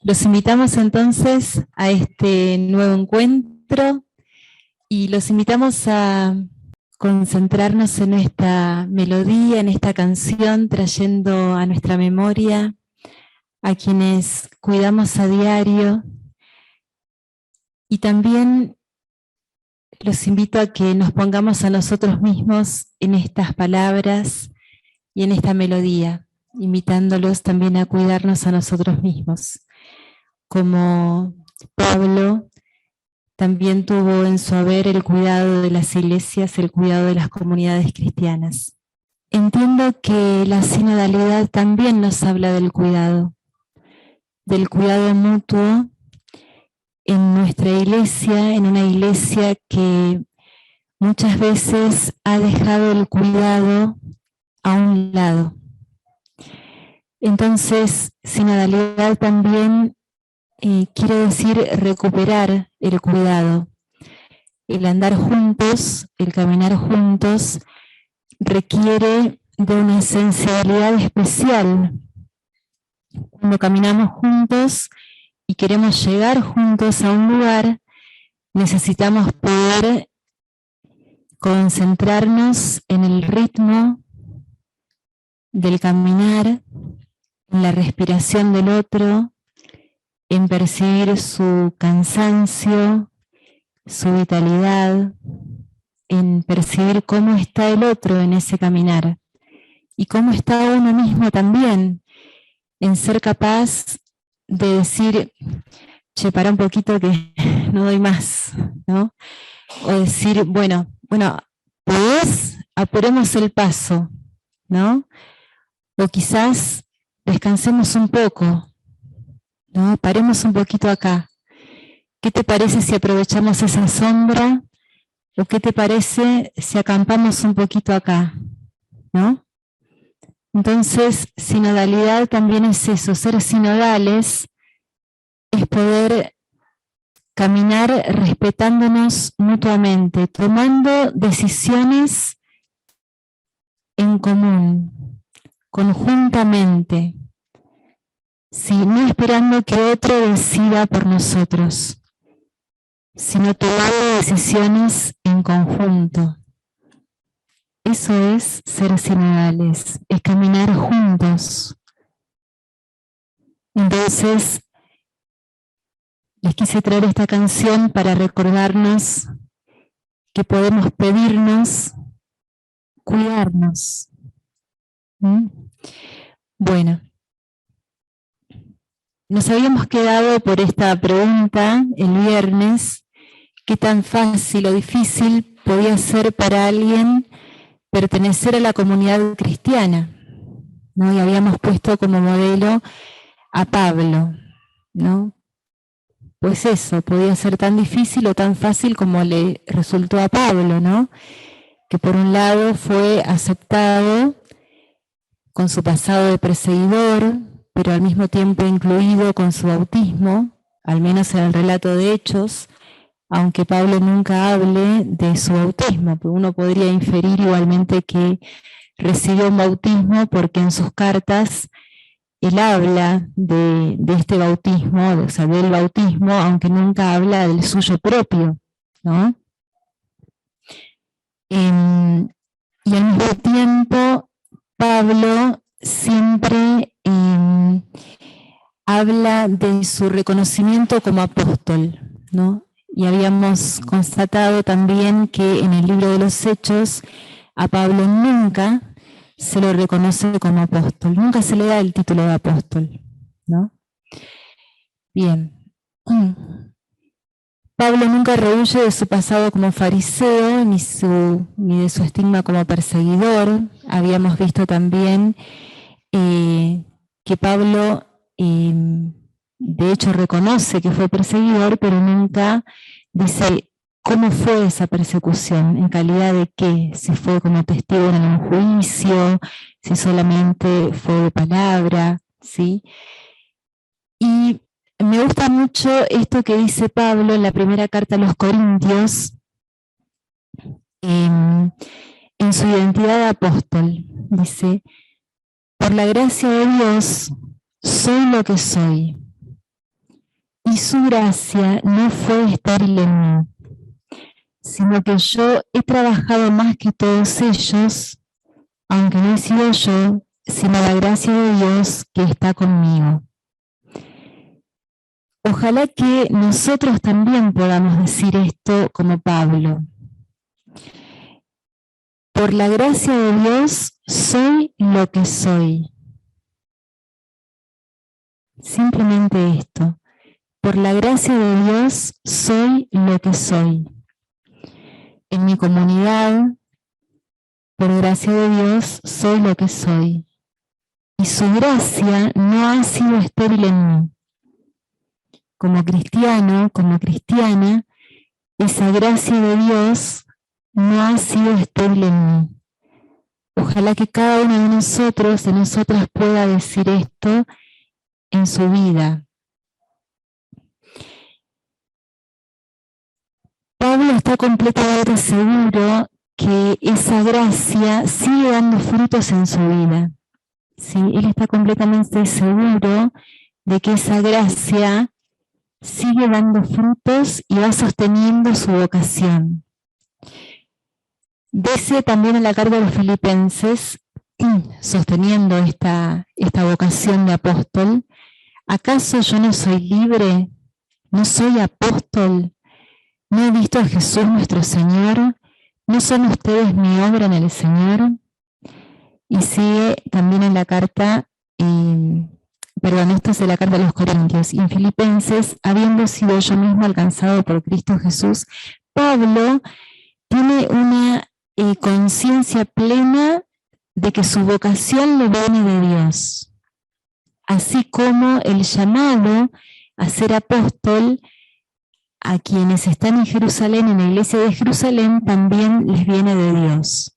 Los invitamos entonces a este nuevo encuentro y los invitamos a concentrarnos en esta melodía, en esta canción, trayendo a nuestra memoria a quienes cuidamos a diario. Y también los invito a que nos pongamos a nosotros mismos en estas palabras y en esta melodía, invitándolos también a cuidarnos a nosotros mismos. Como Pablo también tuvo en su haber el cuidado de las iglesias, el cuidado de las comunidades cristianas. Entiendo que la sinodalidad también nos habla del cuidado mutuo en nuestra iglesia, en una iglesia que muchas veces ha dejado el cuidado a un lado. Entonces, sinodalidad también quiere decir recuperar el cuidado. El andar juntos, el caminar juntos, requiere de una sensibilidad especial. Cuando caminamos juntos y queremos llegar juntos a un lugar, necesitamos poder concentrarnos en el ritmo del caminar, en la respiración del otro, en percibir su cansancio, su vitalidad, en percibir cómo está el otro en ese caminar y cómo está uno mismo también, en ser capaz de decir, che, para un poquito que no doy más, ¿no? O decir, bueno, pues apuremos el paso, ¿no? O quizás descansemos un poco, ¿no? Paremos un poquito acá. ¿Qué te parece si aprovechamos esa sombra? ¿O qué te parece si acampamos un poquito acá? ¿No? Entonces, sinodalidad también es eso, ser sinodales es poder caminar respetándonos mutuamente, tomando decisiones en común, conjuntamente, ¿sí? No esperando que otro decida por nosotros, sino tomando decisiones en conjunto. Eso es ser sinodales, es caminar juntos. Entonces, les quise traer esta canción para recordarnos que podemos pedirnos, cuidarnos. Bueno, nos habíamos quedado por esta pregunta el viernes, ¿qué tan fácil o difícil podía ser para alguien pertenecer a la comunidad cristiana? ¿No? Y habíamos puesto como modelo a Pablo, ¿no? Pues eso, podía ser tan difícil o tan fácil como le resultó a Pablo, ¿no? Que por un lado fue aceptado con su pasado de perseguidor, pero al mismo tiempo incluido con su bautismo, al menos en el relato de Hechos, aunque Pablo nunca hable de su bautismo, pero uno podría inferir igualmente que recibió un bautismo porque en sus cartas él habla de este bautismo, o sea, del bautismo, aunque nunca habla del suyo propio, ¿no? Y al mismo tiempo, Pablo siempre habla de su reconocimiento como apóstol, ¿no? Y habíamos constatado también que en el libro de los Hechos a Pablo nunca se lo reconoce como apóstol, nunca se le da el título de apóstol, ¿no? Bien. Pablo nunca rehuye de su pasado como fariseo, ni de su estigma como perseguidor. Habíamos visto también que Pablo, de hecho, reconoce que fue perseguidor, pero nunca dice cómo fue esa persecución, en calidad de qué, si fue como testigo en un juicio, si solamente fue de palabra, ¿sí? Y me gusta mucho esto que dice Pablo en la primera carta a los Corintios, en su identidad de apóstol. Dice, por la gracia de Dios, soy lo que soy. y su gracia no fue estéril en mí, sino que yo he trabajado más que todos ellos, aunque no he sido yo, sino la gracia de Dios que está conmigo. Ojalá que nosotros también podamos decir esto como Pablo. Por la gracia de Dios soy lo que soy. Simplemente esto. Por la gracia de Dios soy lo que soy. En mi comunidad, por gracia de Dios, soy lo que soy. Y su gracia no ha sido estéril en mí. Como cristiano, como cristiana, esa gracia de Dios no ha sido estéril en mí. Ojalá que cada uno de nosotros, de nosotras, pueda decir esto en su vida. Pablo está completamente seguro que esa gracia sigue dando frutos en su vida. ¿Sí? Él está completamente seguro de que esa gracia sigue dando frutos y va sosteniendo su vocación. Dice también en la carta de los Filipenses, sosteniendo esta vocación de apóstol, ¿acaso yo no soy libre? ¿No soy apóstol? ¿No he visto a Jesús nuestro Señor? ¿No son ustedes mi obra en el Señor? Y sigue también en la carta, esto es de la carta a los Corintios, y en Filipenses, habiendo sido yo mismo alcanzado por Cristo Jesús, Pablo tiene una conciencia plena de que su vocación le viene de Dios, así como el llamado a ser apóstol a quienes están en Jerusalén, en la iglesia de Jerusalén, también les viene de Dios.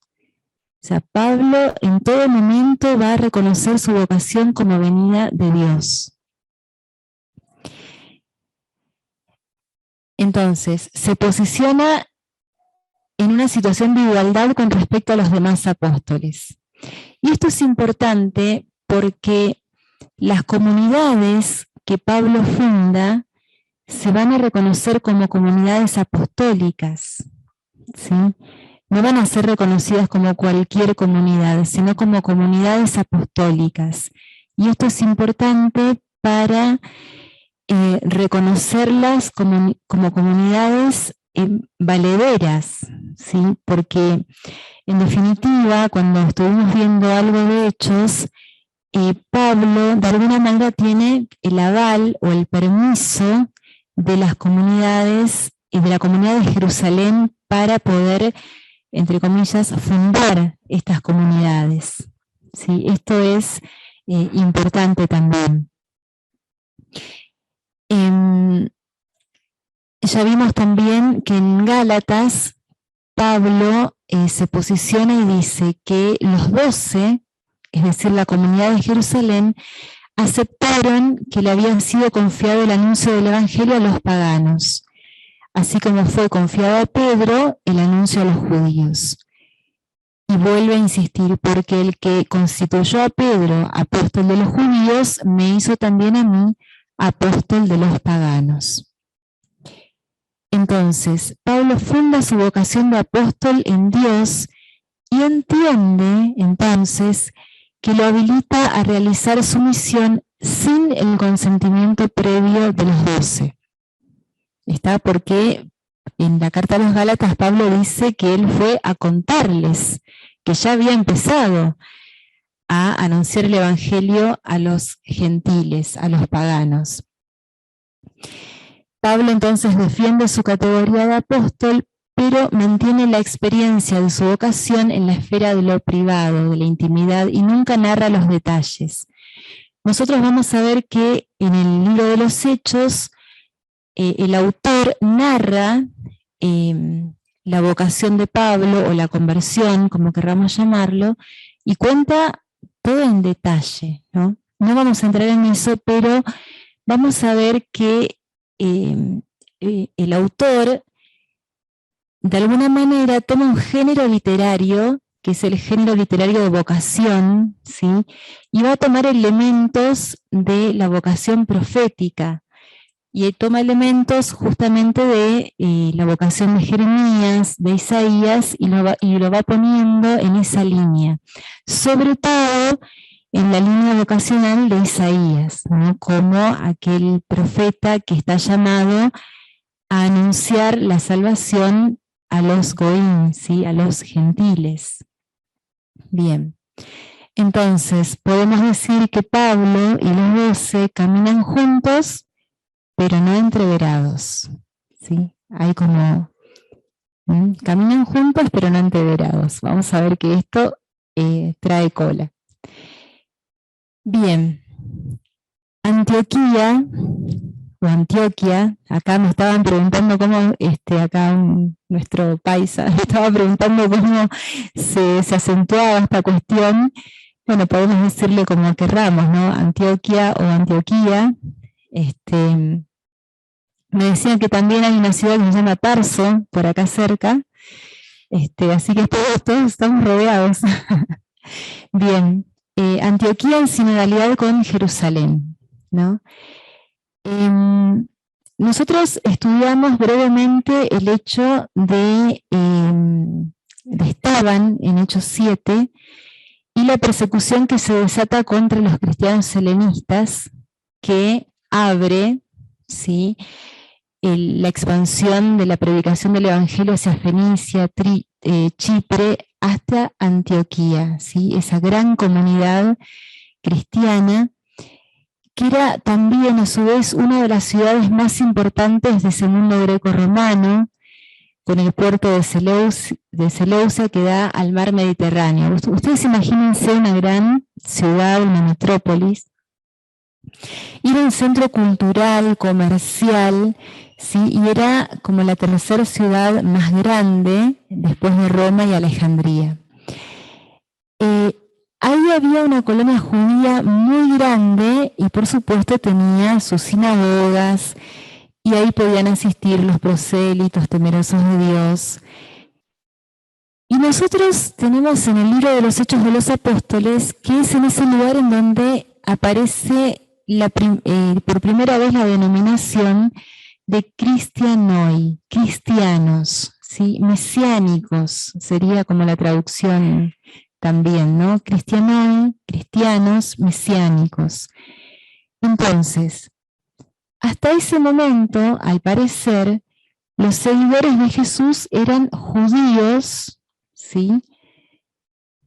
O sea, Pablo en todo momento va a reconocer su vocación como venida de Dios. Entonces, se posiciona en una situación de igualdad con respecto a los demás apóstoles. Y esto es importante porque las comunidades que Pablo funda se van a reconocer como comunidades apostólicas, ¿sí? No van a ser reconocidas como cualquier comunidad, sino como comunidades apostólicas. Y esto es importante para reconocerlas como comunidades valederas, ¿sí? Porque en definitiva, cuando estuvimos viendo algo de Hechos, Pablo de alguna manera tiene el aval o el permiso de las comunidades y de la comunidad de Jerusalén para poder, entre comillas, fundar estas comunidades. ¿Sí? Esto es importante también. Ya vimos también que en Gálatas Pablo se posiciona y dice que los 12, es decir, la comunidad de Jerusalén, aceptaron que le habían sido confiado el anuncio del Evangelio a los paganos, así como fue confiado a Pedro el anuncio a los judíos. Y vuelve a insistir, porque el que constituyó a Pedro apóstol de los judíos, me hizo también a mí apóstol de los paganos. Entonces, Pablo funda su vocación de apóstol en Dios y entiende, entonces, que lo habilita a realizar su misión sin el consentimiento previo de los 12. Está porque en la carta a los Gálatas Pablo dice que él fue a contarles que ya había empezado a anunciar el Evangelio a los gentiles, a los paganos. Pablo entonces defiende su categoría de apóstol, pero mantiene la experiencia de su vocación en la esfera de lo privado, de la intimidad, y nunca narra los detalles. Nosotros vamos a ver que en el libro de los Hechos, el autor narra la vocación de Pablo, o la conversión, como querramos llamarlo, y cuenta todo en detalle, ¿no? No vamos a entrar en eso, pero vamos a ver que el autor de alguna manera toma un género literario, que es el género literario de vocación, ¿sí? Y va a tomar elementos de la vocación profética, y toma elementos justamente de la vocación de Jeremías, de Isaías, y lo va poniendo en esa línea. Sobre todo en la línea vocacional de Isaías, ¿no? Como aquel profeta que está llamado a anunciar la salvación a los goín, ¿sí? A los gentiles. Bien. Entonces, podemos decir que Pablo y los 12 caminan juntos, pero no entreverados, ¿sí? Hay como, caminan juntos, pero no entreverados. Vamos a ver que esto trae cola. Bien, Antioquía, o Antioquia, acá me estaban preguntando cómo, acá nuestro paisa, me estaba preguntando cómo se acentuaba esta cuestión. Bueno, podemos decirle como querramos, ¿no? Antioquia o Antioquía. Me decían que también hay una ciudad que se llama Tarso, por acá cerca, así que todos estamos rodeados. Bien, Antioquía en sinodalidad con Jerusalén, ¿no? Nosotros estudiamos brevemente el hecho de Esteban en Hechos 7 y la persecución que se desata contra los cristianos helenistas, que abre, ¿sí?, la expansión de la predicación del Evangelio hacia Fenicia, Chipre, hasta Antioquía, ¿sí?, esa gran comunidad cristiana, que era también a su vez una de las ciudades más importantes de ese mundo greco-romano, con el puerto de Seleucia que da al mar Mediterráneo. Ustedes imagínense una gran ciudad, una metrópolis, y era un centro cultural, comercial, ¿sí? Y era como la tercera ciudad más grande después de Roma y Alejandría. Ahí había una colonia judía muy grande y por supuesto tenía sus sinagogas y ahí podían asistir los prosélitos temerosos de Dios. Y nosotros tenemos en el libro de los Hechos de los Apóstoles, que es en ese lugar en donde aparece por primera vez la denominación de cristianoi, cristianos, ¿sí? Mesiánicos, sería como la traducción también, ¿no? Cristianoi, cristianos, mesiánicos. Entonces, hasta ese momento, al parecer, los seguidores de Jesús eran judíos, ¿sí?,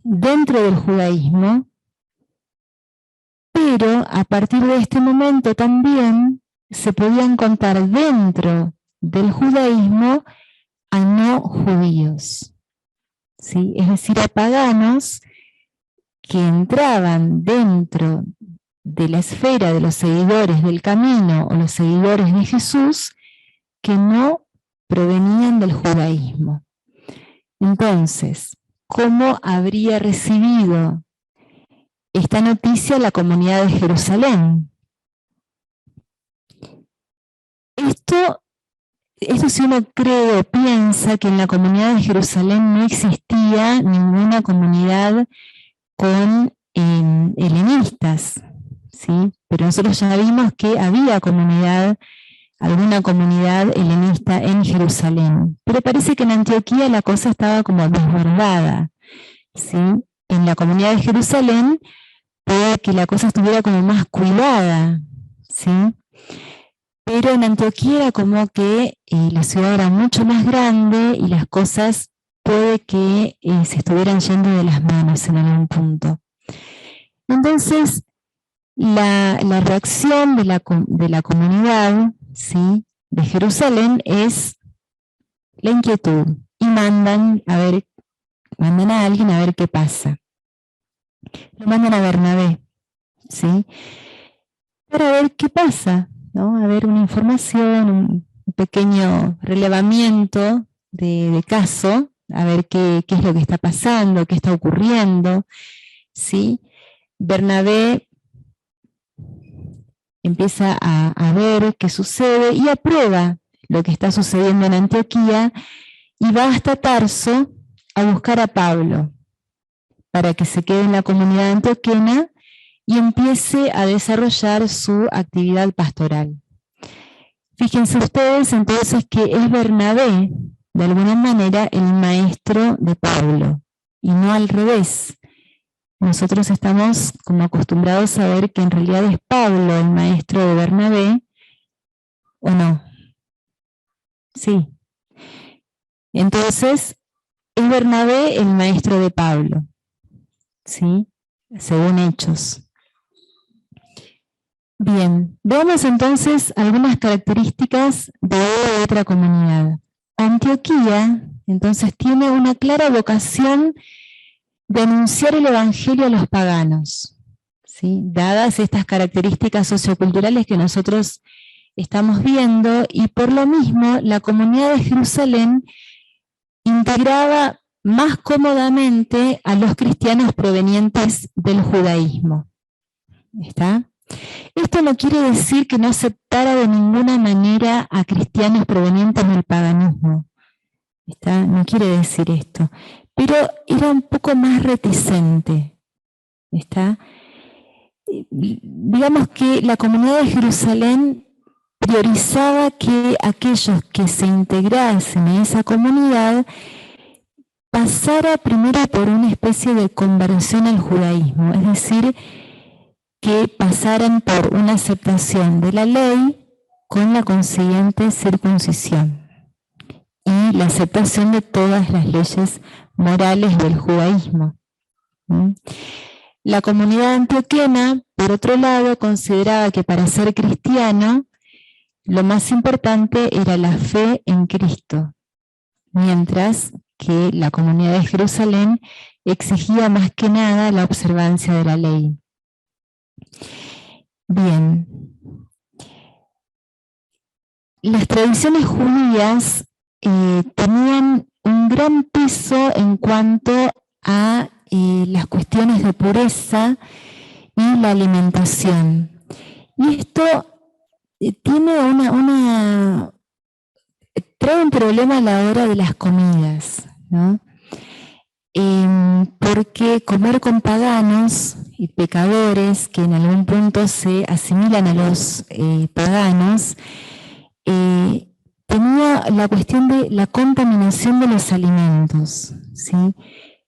dentro del judaísmo, pero a partir de este momento también se podían contar dentro del judaísmo a no judíos, ¿sí?, es decir, a paganos que entraban dentro de la esfera de los seguidores del camino o los seguidores de Jesús que no provenían del judaísmo. Entonces, ¿cómo habría recibido esta noticia la comunidad de Jerusalén? Esto si uno cree o piensa que en la comunidad de Jerusalén no existía ninguna comunidad con helenistas, ¿sí? Pero nosotros ya vimos que había alguna comunidad helenista en Jerusalén. Pero parece que en Antioquía la cosa estaba como desbordada, ¿sí? En la comunidad de Jerusalén puede que la cosa estuviera como más cuidada, ¿sí? Pero en Antioquía era como que la ciudad era mucho más grande y las cosas puede que se estuvieran yendo de las manos en algún punto. Entonces, la reacción de la comunidad, ¿sí?, de Jerusalén es la inquietud y mandan a alguien a ver qué pasa. Lo mandan a Bernabé, ¿sí?, para ver qué pasa, ¿no? A ver una información, un pequeño relevamiento de caso, a ver qué es lo que está pasando, qué está ocurriendo, ¿sí? Bernabé empieza a ver qué sucede y aprueba lo que está sucediendo en Antioquía y va hasta Tarso a buscar a Pablo para que se quede en la comunidad antioquena y empiece a desarrollar su actividad pastoral. Fíjense ustedes entonces que es Bernabé, de alguna manera, el maestro de Pablo, y no al revés. Nosotros estamos como acostumbrados a ver que en realidad es Pablo el maestro de Bernabé, ¿o no? Sí. Entonces, es Bernabé el maestro de Pablo, ¿sí? Según Hechos. Bien, veamos entonces algunas características de otra comunidad. Antioquía, entonces, tiene una clara vocación de anunciar el evangelio a los paganos, ¿sí? Dadas estas características socioculturales que nosotros estamos viendo, y por lo mismo la comunidad de Jerusalén integraba más cómodamente a los cristianos provenientes del judaísmo. ¿Está? Esto no quiere decir que no aceptara de ninguna manera a cristianos provenientes del paganismo. ¿Está? No quiere decir esto. Pero era un poco más reticente. ¿Está? Digamos que la comunidad de Jerusalén priorizaba que aquellos que se integrasen en esa comunidad pasara primero por una especie de conversión al judaísmo, es decir, que pasaran por una aceptación de la ley con la consiguiente circuncisión y la aceptación de todas las leyes morales del judaísmo. La comunidad antioquena, por otro lado, consideraba que para ser cristiano lo más importante era la fe en Cristo, mientras que la comunidad de Jerusalén exigía más que nada la observancia de la ley. Bien. Las tradiciones judías tenían un gran peso en cuanto a las cuestiones de pureza y la alimentación. Y esto trae un problema a la hora de las comidas, ¿no? Porque comer con paganos y pecadores que en algún punto se asimilan a los paganos, tenía la cuestión de la contaminación de los alimentos, ¿sí?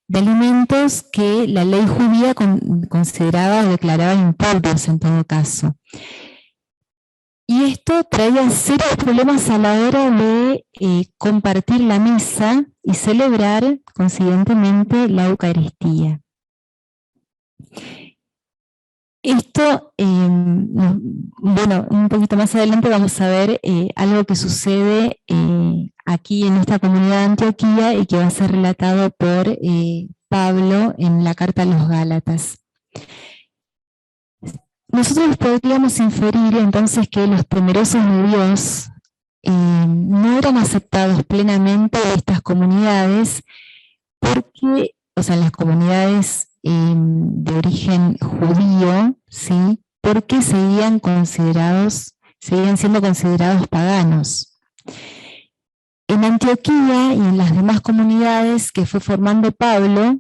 De alimentos que la ley judía consideraba o declaraba impuros en todo caso. Y esto traía serios problemas a la hora de compartir la mesa y celebrar, consiguientemente, la Eucaristía. Esto, bueno, un poquito más adelante vamos a ver algo que sucede aquí en esta comunidad de Antioquía y que va a ser relatado por Pablo en la carta a los Gálatas. Nosotros podríamos inferir entonces que los temerosos de Dios no eran aceptados plenamente en estas comunidades porque, o sea, en las comunidades de origen judío, ¿sí? Porque seguían siendo considerados paganos. En Antioquía y en las demás comunidades que fue formando Pablo,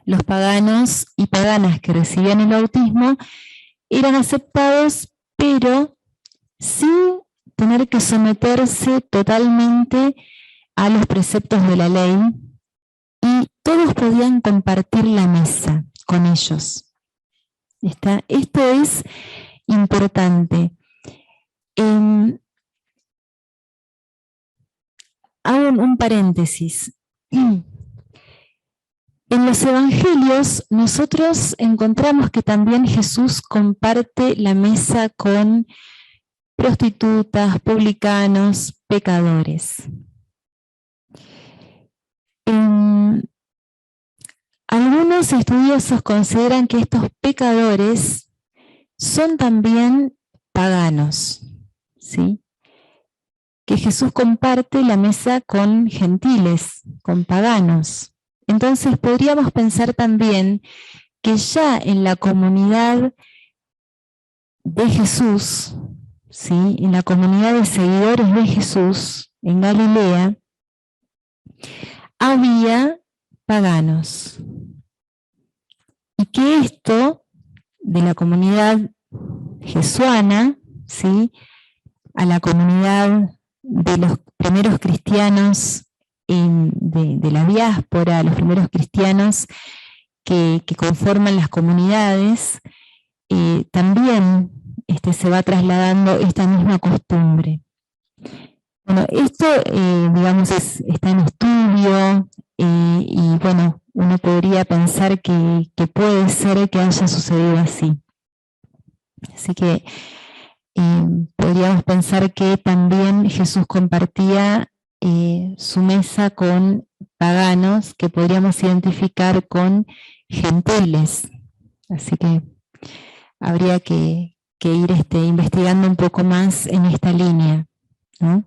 los paganos y paganas que recibían el bautismo eran aceptados, pero sin tener que someterse totalmente a los preceptos de la ley, y todos podían compartir la mesa con ellos. Esto es importante. Hago un paréntesis. En los evangelios nosotros encontramos que también Jesús comparte la mesa con prostitutas, publicanos, pecadores. Algunos estudiosos consideran que estos pecadores son también paganos, ¿sí? Que Jesús comparte la mesa con gentiles, con paganos. Entonces podríamos pensar también que ya en la comunidad de Jesús, ¿sí? En la comunidad de seguidores de Jesús en Galilea, había paganos. Y que esto de la comunidad jesuana, ¿sí? a la comunidad de los primeros cristianos de la diáspora, los primeros cristianos que conforman las comunidades, también se va trasladando esta misma costumbre. Bueno, esto, digamos, está en estudio y, bueno, uno podría pensar que puede ser que haya sucedido así. Así que podríamos pensar que también Jesús compartía su mesa con paganos que podríamos identificar con gentiles. Así que habría que ir investigando un poco más en esta línea, ¿no?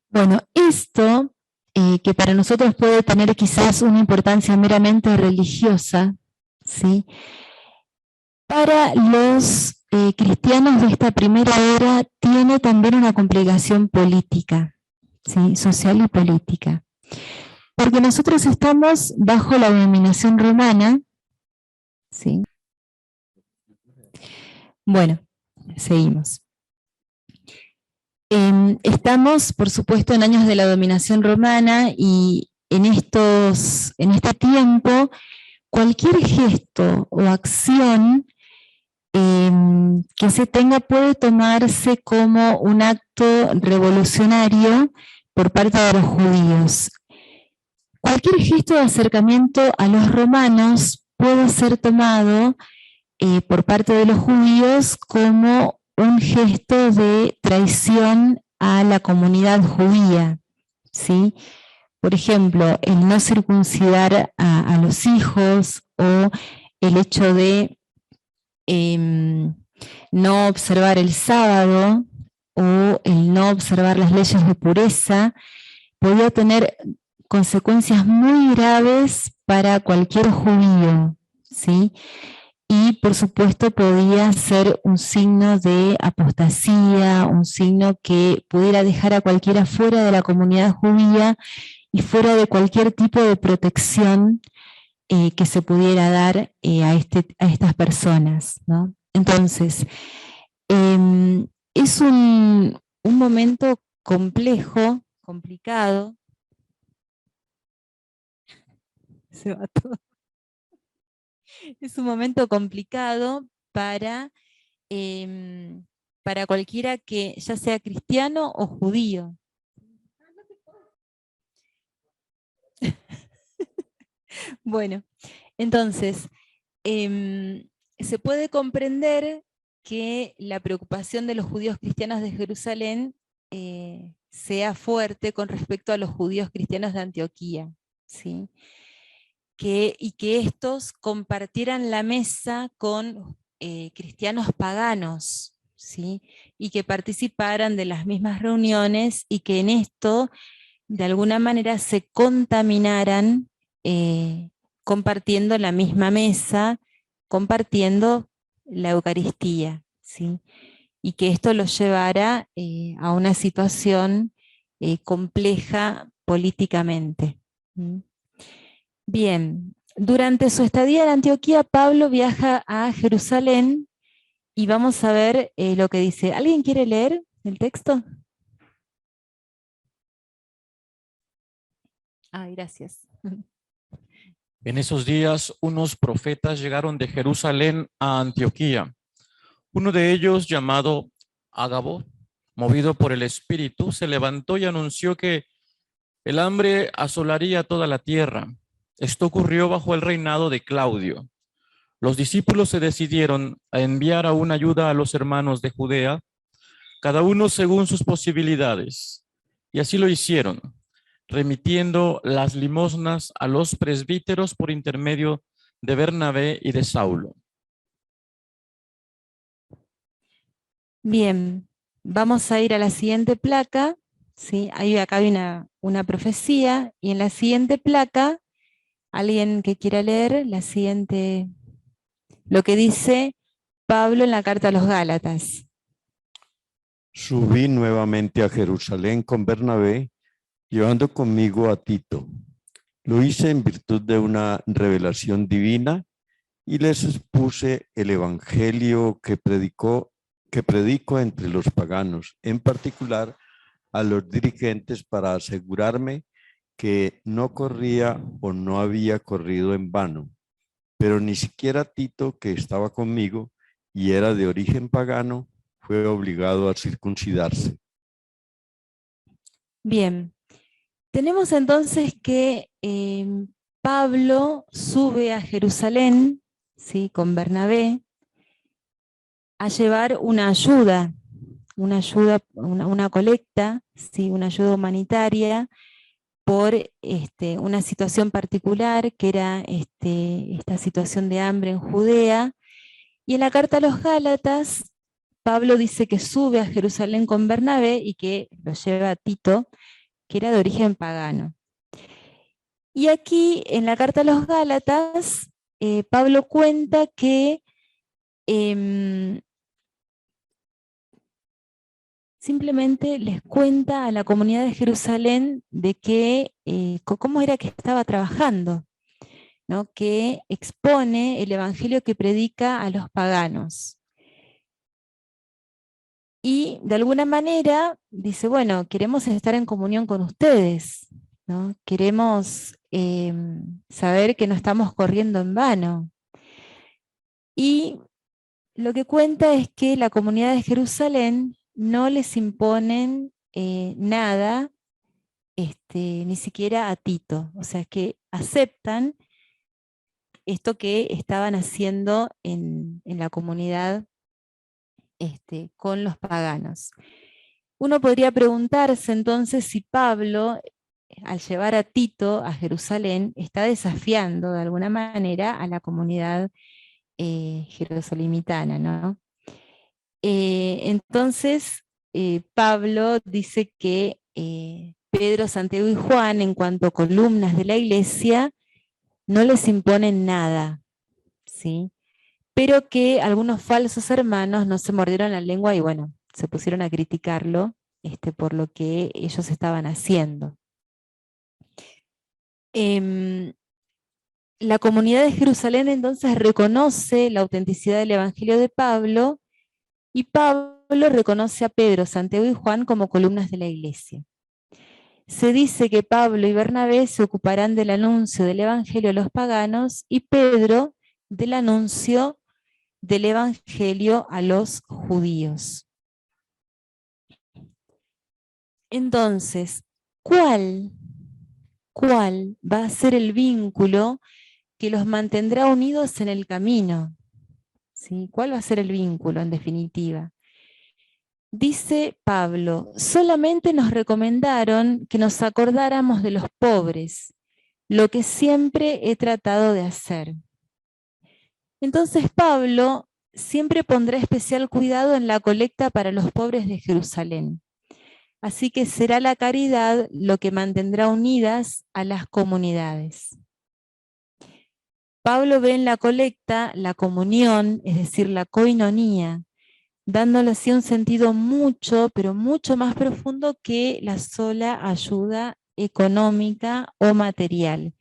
Bueno, esto que para nosotros puede tener quizás una importancia meramente religiosa, ¿sí? Para los cristianos de esta primera era tiene también una complicación política, ¿sí? Social y política. Porque nosotros estamos bajo la dominación romana, ¿sí? Bueno, seguimos. Estamos, por supuesto, en años de la dominación romana y en este tiempo, cualquier gesto o acción que se tenga puede tomarse como un acto revolucionario por parte de los judíos. Cualquier gesto de acercamiento a los romanos puede ser tomado por parte de los judíos como un gesto de traición a la comunidad judía, ¿sí? Por ejemplo, el no circuncidar a los hijos o el hecho de no observar el sábado o el no observar las leyes de pureza podía tener consecuencias muy graves para cualquier judío, ¿sí? Y por supuesto podía ser un signo de apostasía, un signo que pudiera dejar a cualquiera fuera de la comunidad judía y fuera de cualquier tipo de protección que se pudiera dar a estas personas, ¿no? Entonces, es un momento complejo, complicado. Se va todo. Es un momento complicado para cualquiera que ya sea cristiano o judío. Bueno, entonces, se puede comprender que la preocupación de los judíos cristianos de Jerusalén sea fuerte con respecto a los judíos cristianos de Antioquía, ¿sí? Y que estos compartieran la mesa con cristianos paganos, ¿sí? Y que participaran de las mismas reuniones y que en esto de alguna manera se contaminaran compartiendo la misma mesa, compartiendo la Eucaristía, ¿sí? Y que esto los llevara a una situación compleja políticamente. ¿Sí? Bien, durante su estadía en Antioquía, Pablo viaja a Jerusalén y vamos a ver lo que dice. ¿Alguien quiere leer el texto? Ah, gracias. En esos días, unos profetas llegaron de Jerusalén a Antioquía. Uno de ellos, llamado Ágabo, movido por el Espíritu, se levantó y anunció que el hambre asolaría toda la tierra. Esto ocurrió bajo el reinado de Claudio. Los discípulos se decidieron a enviar aún ayuda a los hermanos de Judea, cada uno según sus posibilidades. Y así lo hicieron, remitiendo las limosnas a los presbíteros por intermedio de Bernabé y de Saulo. Bien, vamos a ir a la siguiente placa. ¿Sí? Acá hay una profecía, y en la siguiente placa, alguien que quiera leer la siguiente, lo que dice Pablo en la carta a los Gálatas. Subí nuevamente a Jerusalén con Bernabé, llevando conmigo a Tito. Lo hice en virtud de una revelación divina y les expuse el evangelio que predicó que predico entre los paganos, en particular a los dirigentes, para asegurarme que no corría o no había corrido en vano. Pero ni siquiera Tito, que estaba conmigo y era de origen pagano, fue obligado a circuncidarse. Bien, tenemos entonces que Pablo sube a Jerusalén, ¿sí?, con Bernabé, a llevar una colecta, ¿sí?, una ayuda humanitaria por una situación particular, que era esta situación de hambre en Judea. Y en la carta a los Gálatas, Pablo dice que sube a Jerusalén con Bernabé y que lo lleva a Tito, que era de origen pagano. Y aquí, en la carta a los Gálatas, Pablo cuenta que simplemente les cuenta a la comunidad de Jerusalén de que, cómo era que estaba trabajando, ¿no?, que expone el evangelio que predica a los paganos. Y de alguna manera dice, bueno, queremos estar en comunión con ustedes, ¿no? Queremos saber que no estamos corriendo en vano. Y lo que cuenta es que la comunidad de Jerusalén no les imponen nada, ni siquiera a Tito. O sea, que aceptan esto que estaban haciendo en la comunidad con los paganos. Uno podría preguntarse entonces si Pablo, al llevar a Tito a Jerusalén, está desafiando de alguna manera a la comunidad jerosalimitana, ¿no? Entonces, Pablo dice que Pedro, Santiago y Juan, en cuanto a columnas de la iglesia, no les imponen nada, ¿sí?, pero que algunos falsos hermanos no se mordieron la lengua y bueno, se pusieron a criticarlo por lo que ellos estaban haciendo. La comunidad de Jerusalén entonces reconoce la autenticidad del evangelio de Pablo, y Pablo reconoce a Pedro, Santiago y Juan como columnas de la iglesia. Se dice que Pablo y Bernabé se ocuparán del anuncio del evangelio a los paganos y Pedro del anuncio del evangelio a los judíos. Entonces, ¿cuál va a ser el vínculo que los mantendrá unidos en el camino? ¿Sí? ¿Cuál va a ser el vínculo en definitiva? Dice Pablo, solamente nos recomendaron que nos acordáramos de los pobres, lo que siempre he tratado de hacer. Entonces Pablo siempre pondrá especial cuidado en la colecta para los pobres de Jerusalén. Así que será la caridad lo que mantendrá unidas a las comunidades. Pablo ve en la colecta la comunión, es decir, la koinonía, dándole así un sentido mucho, pero mucho más profundo que la sola ayuda económica o material.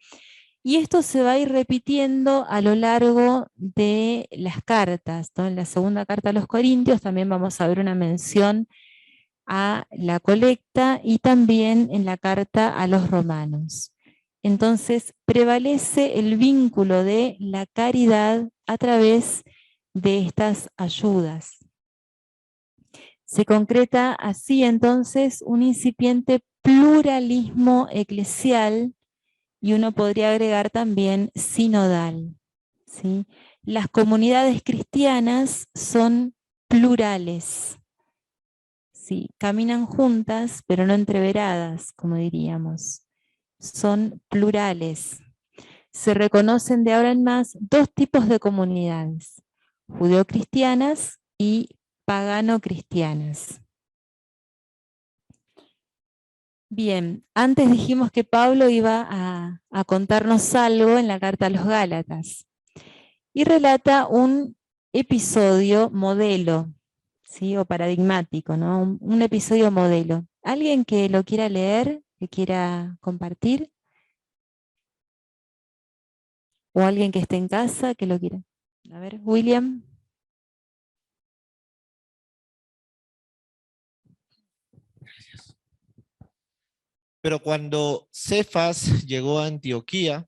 Y esto se va a ir repitiendo a lo largo de las cartas, ¿no? En la segunda carta a los Corintios también vamos a ver una mención a la colecta y también en la carta a los romanos. Entonces prevalece el vínculo de la caridad a través de estas ayudas. Se concreta así entonces un incipiente pluralismo eclesial y uno podría agregar también sinodal, ¿sí? Las comunidades cristianas son plurales, ¿sí? Caminan juntas pero no entreveradas, como diríamos. Son plurales. Se reconocen de ahora en más dos tipos de comunidades, judeocristianas y pagano-cristianas. Bien, antes dijimos que Pablo iba a contarnos algo en la carta a los Gálatas y relata un episodio modelo, ¿sí?, o paradigmático, ¿no? Un episodio modelo. ¿Alguien que lo quiera leer, que quiera compartir? ¿O alguien que esté en casa que lo quiera? A ver, William. Pero cuando Cefas llegó a Antioquía,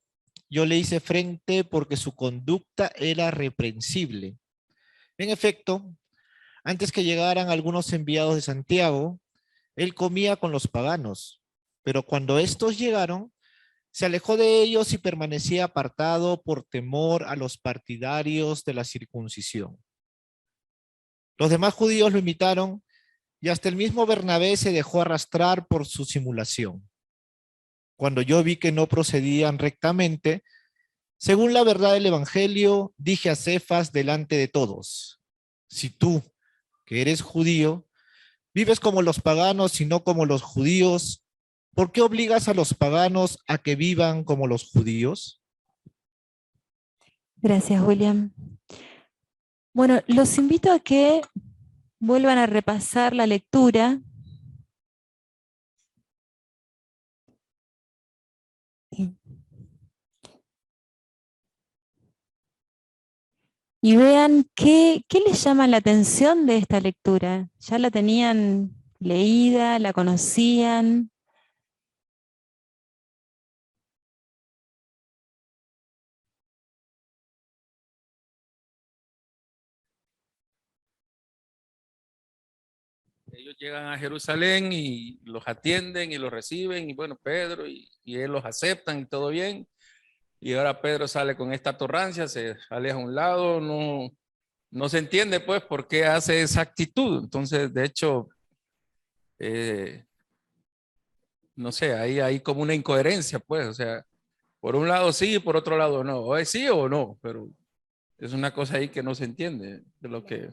yo le hice frente porque su conducta era reprensible. En efecto, antes que llegaran algunos enviados de Santiago, él comía con los paganos, pero cuando estos llegaron, se alejó de ellos y permanecía apartado por temor a los partidarios de la circuncisión. Los demás judíos lo imitaron y hasta el mismo Bernabé se dejó arrastrar por su simulación. Cuando yo vi que no procedían rectamente, según la verdad del Evangelio, dije a Cefas delante de todos: si tú, que eres judío, vives como los paganos y no como los judíos, ¿por qué obligas a los paganos a que vivan como los judíos? Gracias, William. Bueno, los invito a que vuelvan a repasar la lectura. Y vean qué les llama la atención de esta lectura. ¿Ya la tenían leída? ¿La conocían? Ellos llegan a Jerusalén y los atienden y los reciben, y bueno, Pedro y él los aceptan y todo bien. Y ahora Pedro sale con esta atorrancia, se aleja a un lado, no se entiende pues por qué hace esa actitud. Entonces, de hecho, no sé, hay como una incoherencia pues, o sea, por un lado sí, por otro lado no, o es sí o no, pero es una cosa ahí que no se entiende de lo que...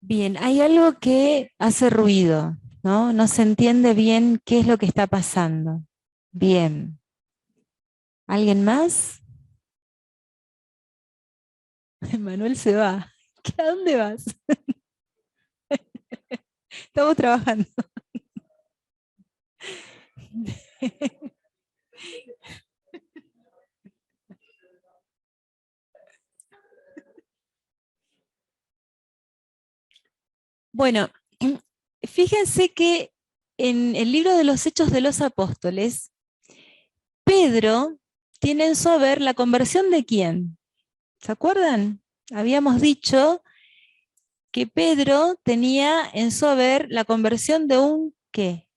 Bien, hay algo que hace ruido, ¿no? No se entiende bien qué es lo que está pasando. Bien. ¿Alguien más? Manuel se va. ¿A dónde vas? Estamos trabajando. Bueno, fíjense que en el libro de los Hechos de los Apóstoles, Pedro tiene en su haber la conversión de ¿quién? ¿Se acuerdan? Habíamos dicho que Pedro tenía en su haber la conversión de un ¿qué?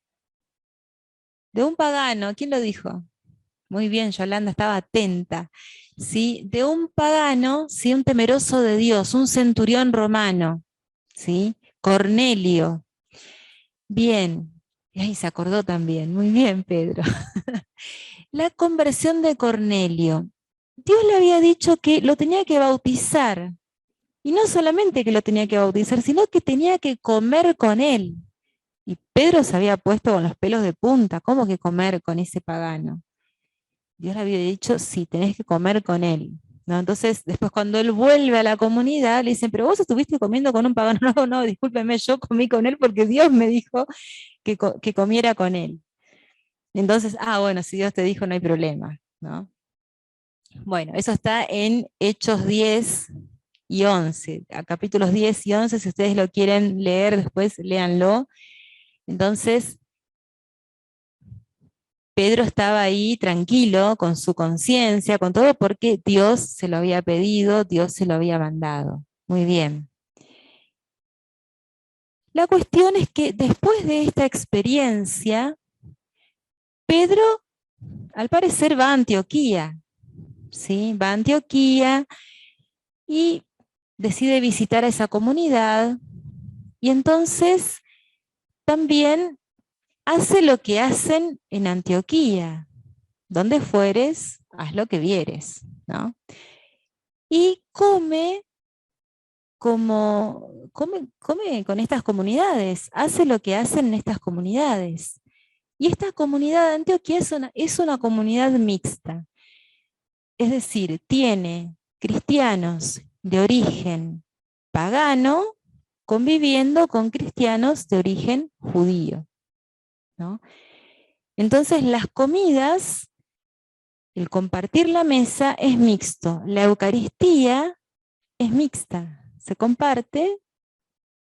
De un pagano. ¿Quién lo dijo? Muy bien, Yolanda estaba atenta. ¿Sí? De un pagano, ¿sí? Un temeroso de Dios, un centurión romano, ¿sí? Cornelio. Bien. Y ahí se acordó también. Muy bien, Pedro. La conversión de Cornelio. Dios le había dicho que lo tenía que bautizar. Y no solamente que lo tenía que bautizar, sino que tenía que comer con él. Y Pedro se había puesto con los pelos de punta. ¿Cómo que comer con ese pagano? Dios le había dicho, sí, tenés que comer con él. ¿No? Entonces, después cuando él vuelve a la comunidad, le dicen, pero vos estuviste comiendo con un pagano. No, discúlpeme, yo comí con él porque Dios me dijo que comiera con él. Entonces, bueno, si Dios te dijo, no hay problema, ¿no? Bueno, eso está en Hechos 10 y 11, a capítulos 10 y 11, si ustedes lo quieren leer después, léanlo. Entonces, Pedro estaba ahí tranquilo, con su conciencia, con todo, porque Dios se lo había pedido, Dios se lo había mandado. Muy bien. La cuestión es que después de esta experiencia, Pedro, al parecer, va a Antioquía. ¿Sí? Va a Antioquía y decide visitar a esa comunidad. Y entonces también hace lo que hacen en Antioquía. Donde fueres, haz lo que vieres, ¿no? Y come con estas comunidades, hace lo que hacen en estas comunidades. Y esta comunidad de Antioquía es una comunidad mixta. Es decir, tiene cristianos de origen pagano conviviendo con cristianos de origen judío, ¿no? Entonces las comidas, el compartir la mesa es mixto, la Eucaristía es mixta, se comparte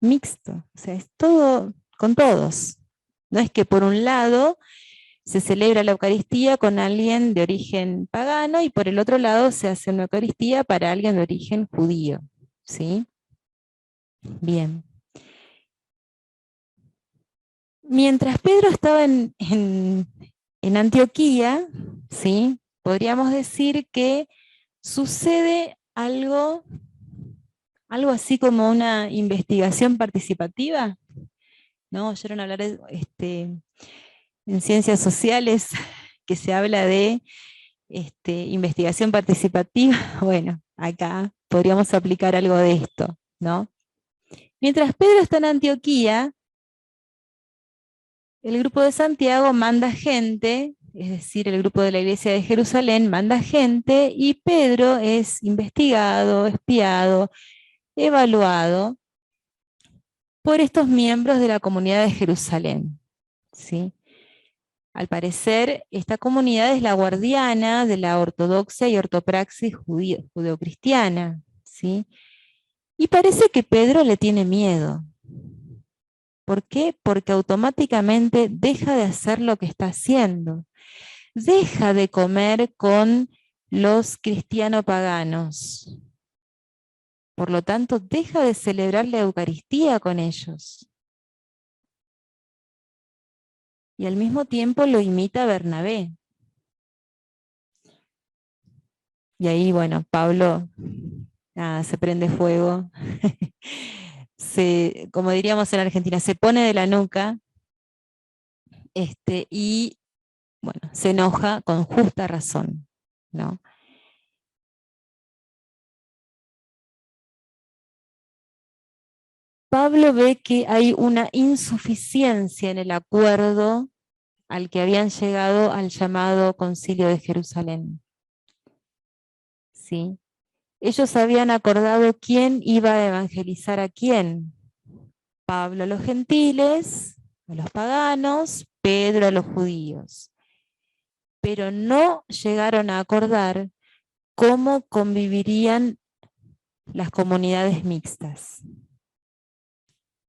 mixto, o sea, es todo con todos, No es que por un lado se celebra la Eucaristía con alguien de origen pagano y por el otro lado se hace una Eucaristía para alguien de origen judío. ¿Sí? Bien. Mientras Pedro estaba en Antioquía, ¿sí? Podríamos decir que sucede algo así como una investigación participativa, ¿no? ¿Oyeron hablar en ciencias sociales que se habla de investigación participativa? Bueno, acá podríamos aplicar algo de esto, ¿no? Mientras Pedro está en Antioquía, el grupo de Santiago manda gente, es decir, el grupo de la iglesia de Jerusalén manda gente y Pedro es investigado, espiado, evaluado por estos miembros de la comunidad de Jerusalén. ¿Sí? Al parecer, esta comunidad es la guardiana de la ortodoxia y ortopraxis judeocristiana. ¿Sí? Y parece que Pedro le tiene miedo. ¿Por qué? Porque automáticamente deja de hacer lo que está haciendo. Deja de comer con los cristiano-paganos. Por lo tanto, deja de celebrar la Eucaristía con ellos. Y al mismo tiempo lo imita Bernabé. Y ahí, bueno, Pablo se prende fuego. Como diríamos en Argentina, se pone de la nuca y bueno, se enoja con justa razón, ¿no? Pablo ve que hay una insuficiencia en el acuerdo al que habían llegado al llamado Concilio de Jerusalén. ¿Sí? Ellos habían acordado quién iba a evangelizar a quién. Pablo a los gentiles, a los paganos, Pedro a los judíos. Pero no llegaron a acordar cómo convivirían las comunidades mixtas.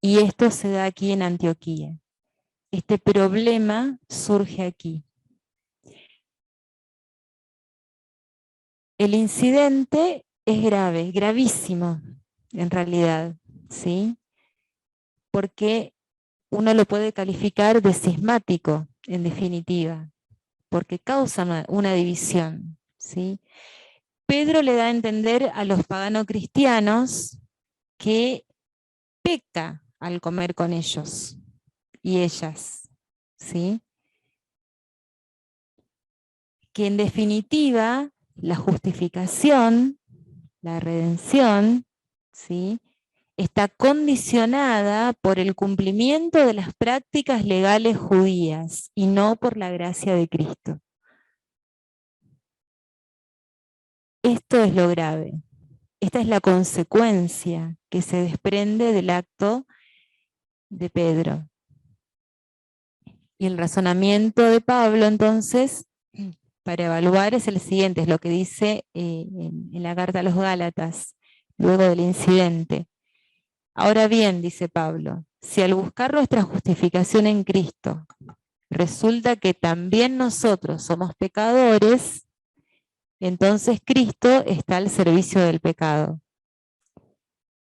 Y esto se da aquí en Antioquía. Este problema surge aquí. El incidente es grave, gravísimo, en realidad, ¿sí? Porque uno lo puede calificar de cismático, en definitiva, porque causa una división, ¿sí? Pedro le da a entender a los paganos cristianos que peca al comer con ellos y ellas, ¿sí? Que en definitiva la justificación, la redención, ¿sí? Está condicionada por el cumplimiento de las prácticas legales judías y no por la gracia de Cristo. Esto es lo grave. Esta es la consecuencia que se desprende del acto de Pedro. Y el razonamiento de Pablo, entonces, para evaluar es el siguiente, es lo que dice en la carta a los Gálatas, luego del incidente. Ahora bien, dice Pablo, si al buscar nuestra justificación en Cristo resulta que también nosotros somos pecadores, entonces Cristo está al servicio del pecado.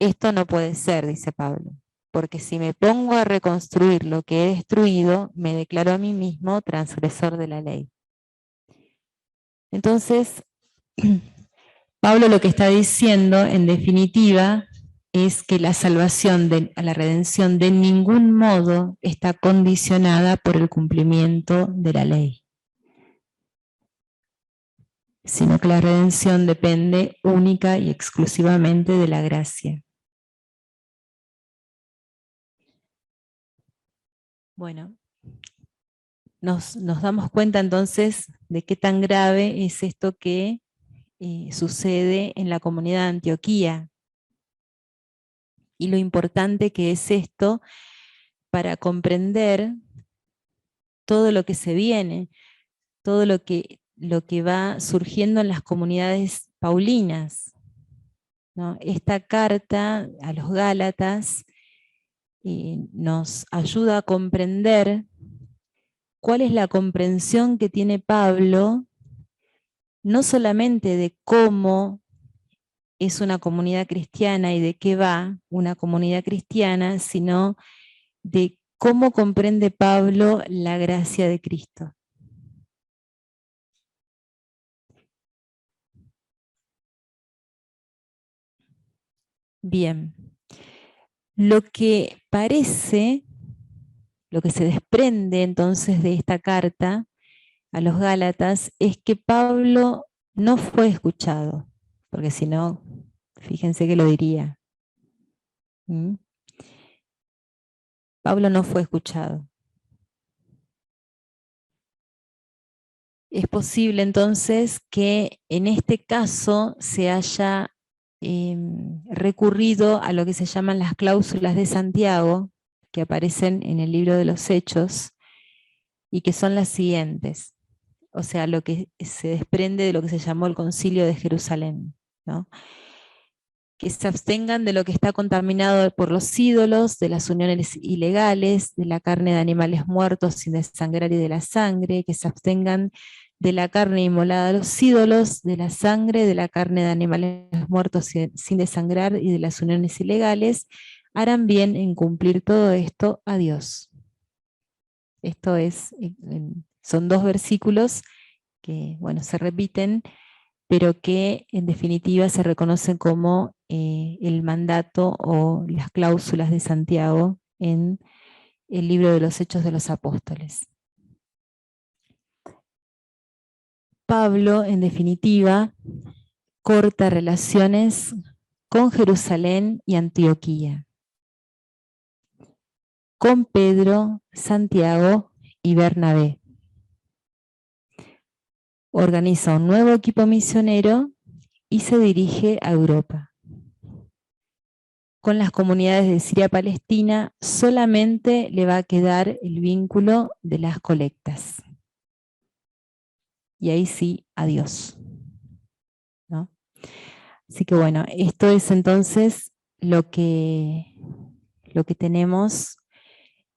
Esto no puede ser, dice Pablo, porque si me pongo a reconstruir lo que he destruido, me declaro a mí mismo transgresor de la ley. Entonces, Pablo lo que está diciendo, en definitiva, es que la salvación, la redención, de ningún modo está condicionada por el cumplimiento de la ley, sino que la redención depende única y exclusivamente de la gracia. Bueno, nos damos cuenta entonces de qué tan grave es esto que sucede en la comunidad de Antioquía y lo importante que es esto para comprender todo lo que se viene, todo lo que va surgiendo en las comunidades paulinas, ¿no? Esta carta a los Gálatas nos ayuda a comprender cuál es la comprensión que tiene Pablo, no solamente de cómo es una comunidad cristiana y de qué va una comunidad cristiana, sino de cómo comprende Pablo la gracia de Cristo. Bien, lo que parece, lo que se desprende entonces de esta carta a los Gálatas es que Pablo no fue escuchado, porque si no, fíjense que lo diría. ¿Mm? Pablo no fue escuchado. Es posible entonces que en este caso se haya recurrido a lo que se llaman las cláusulas de Santiago, que aparecen en el libro de los Hechos, y que son las siguientes. O sea, lo que se desprende de lo que se llamó el Concilio de Jerusalén, ¿no? Que se abstengan de lo que está contaminado por los ídolos, de las uniones ilegales, de la carne de animales muertos sin desangrar y de la sangre, que se abstengan de la carne inmolada a los ídolos, de la sangre, de la carne de animales muertos sin desangrar y de las uniones ilegales, harán bien en cumplir todo esto a Dios. Esto es, son dos versículos que, bueno, se repiten, pero que en definitiva se reconocen como el mandato o las cláusulas de Santiago en el libro de los Hechos de los Apóstoles. Pablo, en definitiva, corta relaciones con Jerusalén y Antioquía, con Pedro, Santiago y Bernabé. Organiza un nuevo equipo misionero y se dirige a Europa. Con las comunidades de Siria-Palestina solamente le va a quedar el vínculo de las colectas. Y ahí sí, adiós, ¿no? Así que bueno, esto es entonces lo que tenemos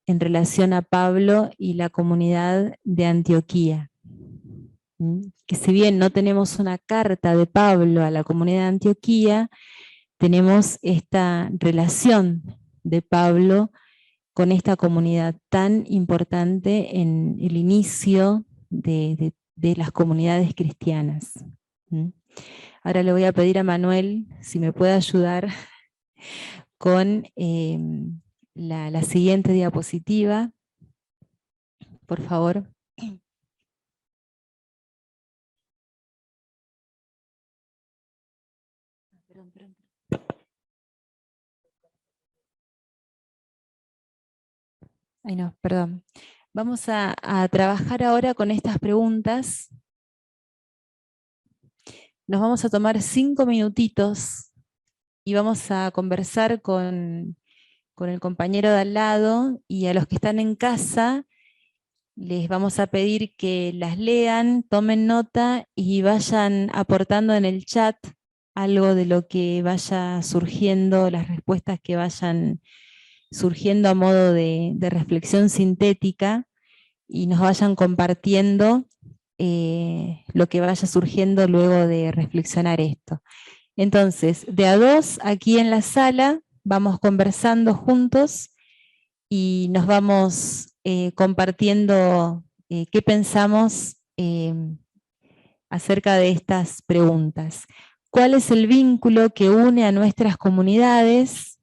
en relación a Pablo y la comunidad de Antioquía. Que si bien no tenemos una carta de Pablo a la comunidad de Antioquía, tenemos esta relación de Pablo con esta comunidad tan importante en el inicio de las comunidades cristianas. Ahora le voy a pedir a Manuel si me puede ayudar con la siguiente diapositiva, por favor. Ay, no, perdón. Vamos a trabajar ahora con estas preguntas. Nos vamos a tomar 5 minutitos y vamos a conversar con el compañero de al lado, y a los que están en casa les vamos a pedir que las lean, tomen nota y vayan aportando en el chat algo de lo que vaya surgiendo, las respuestas que vayan surgiendo a modo de reflexión sintética, y nos vayan compartiendo lo que vaya surgiendo luego de reflexionar esto. Entonces, de a dos, aquí en la sala, vamos conversando juntos y nos vamos compartiendo qué pensamos acerca de estas preguntas. ¿Cuál es el vínculo que une a nuestras comunidades?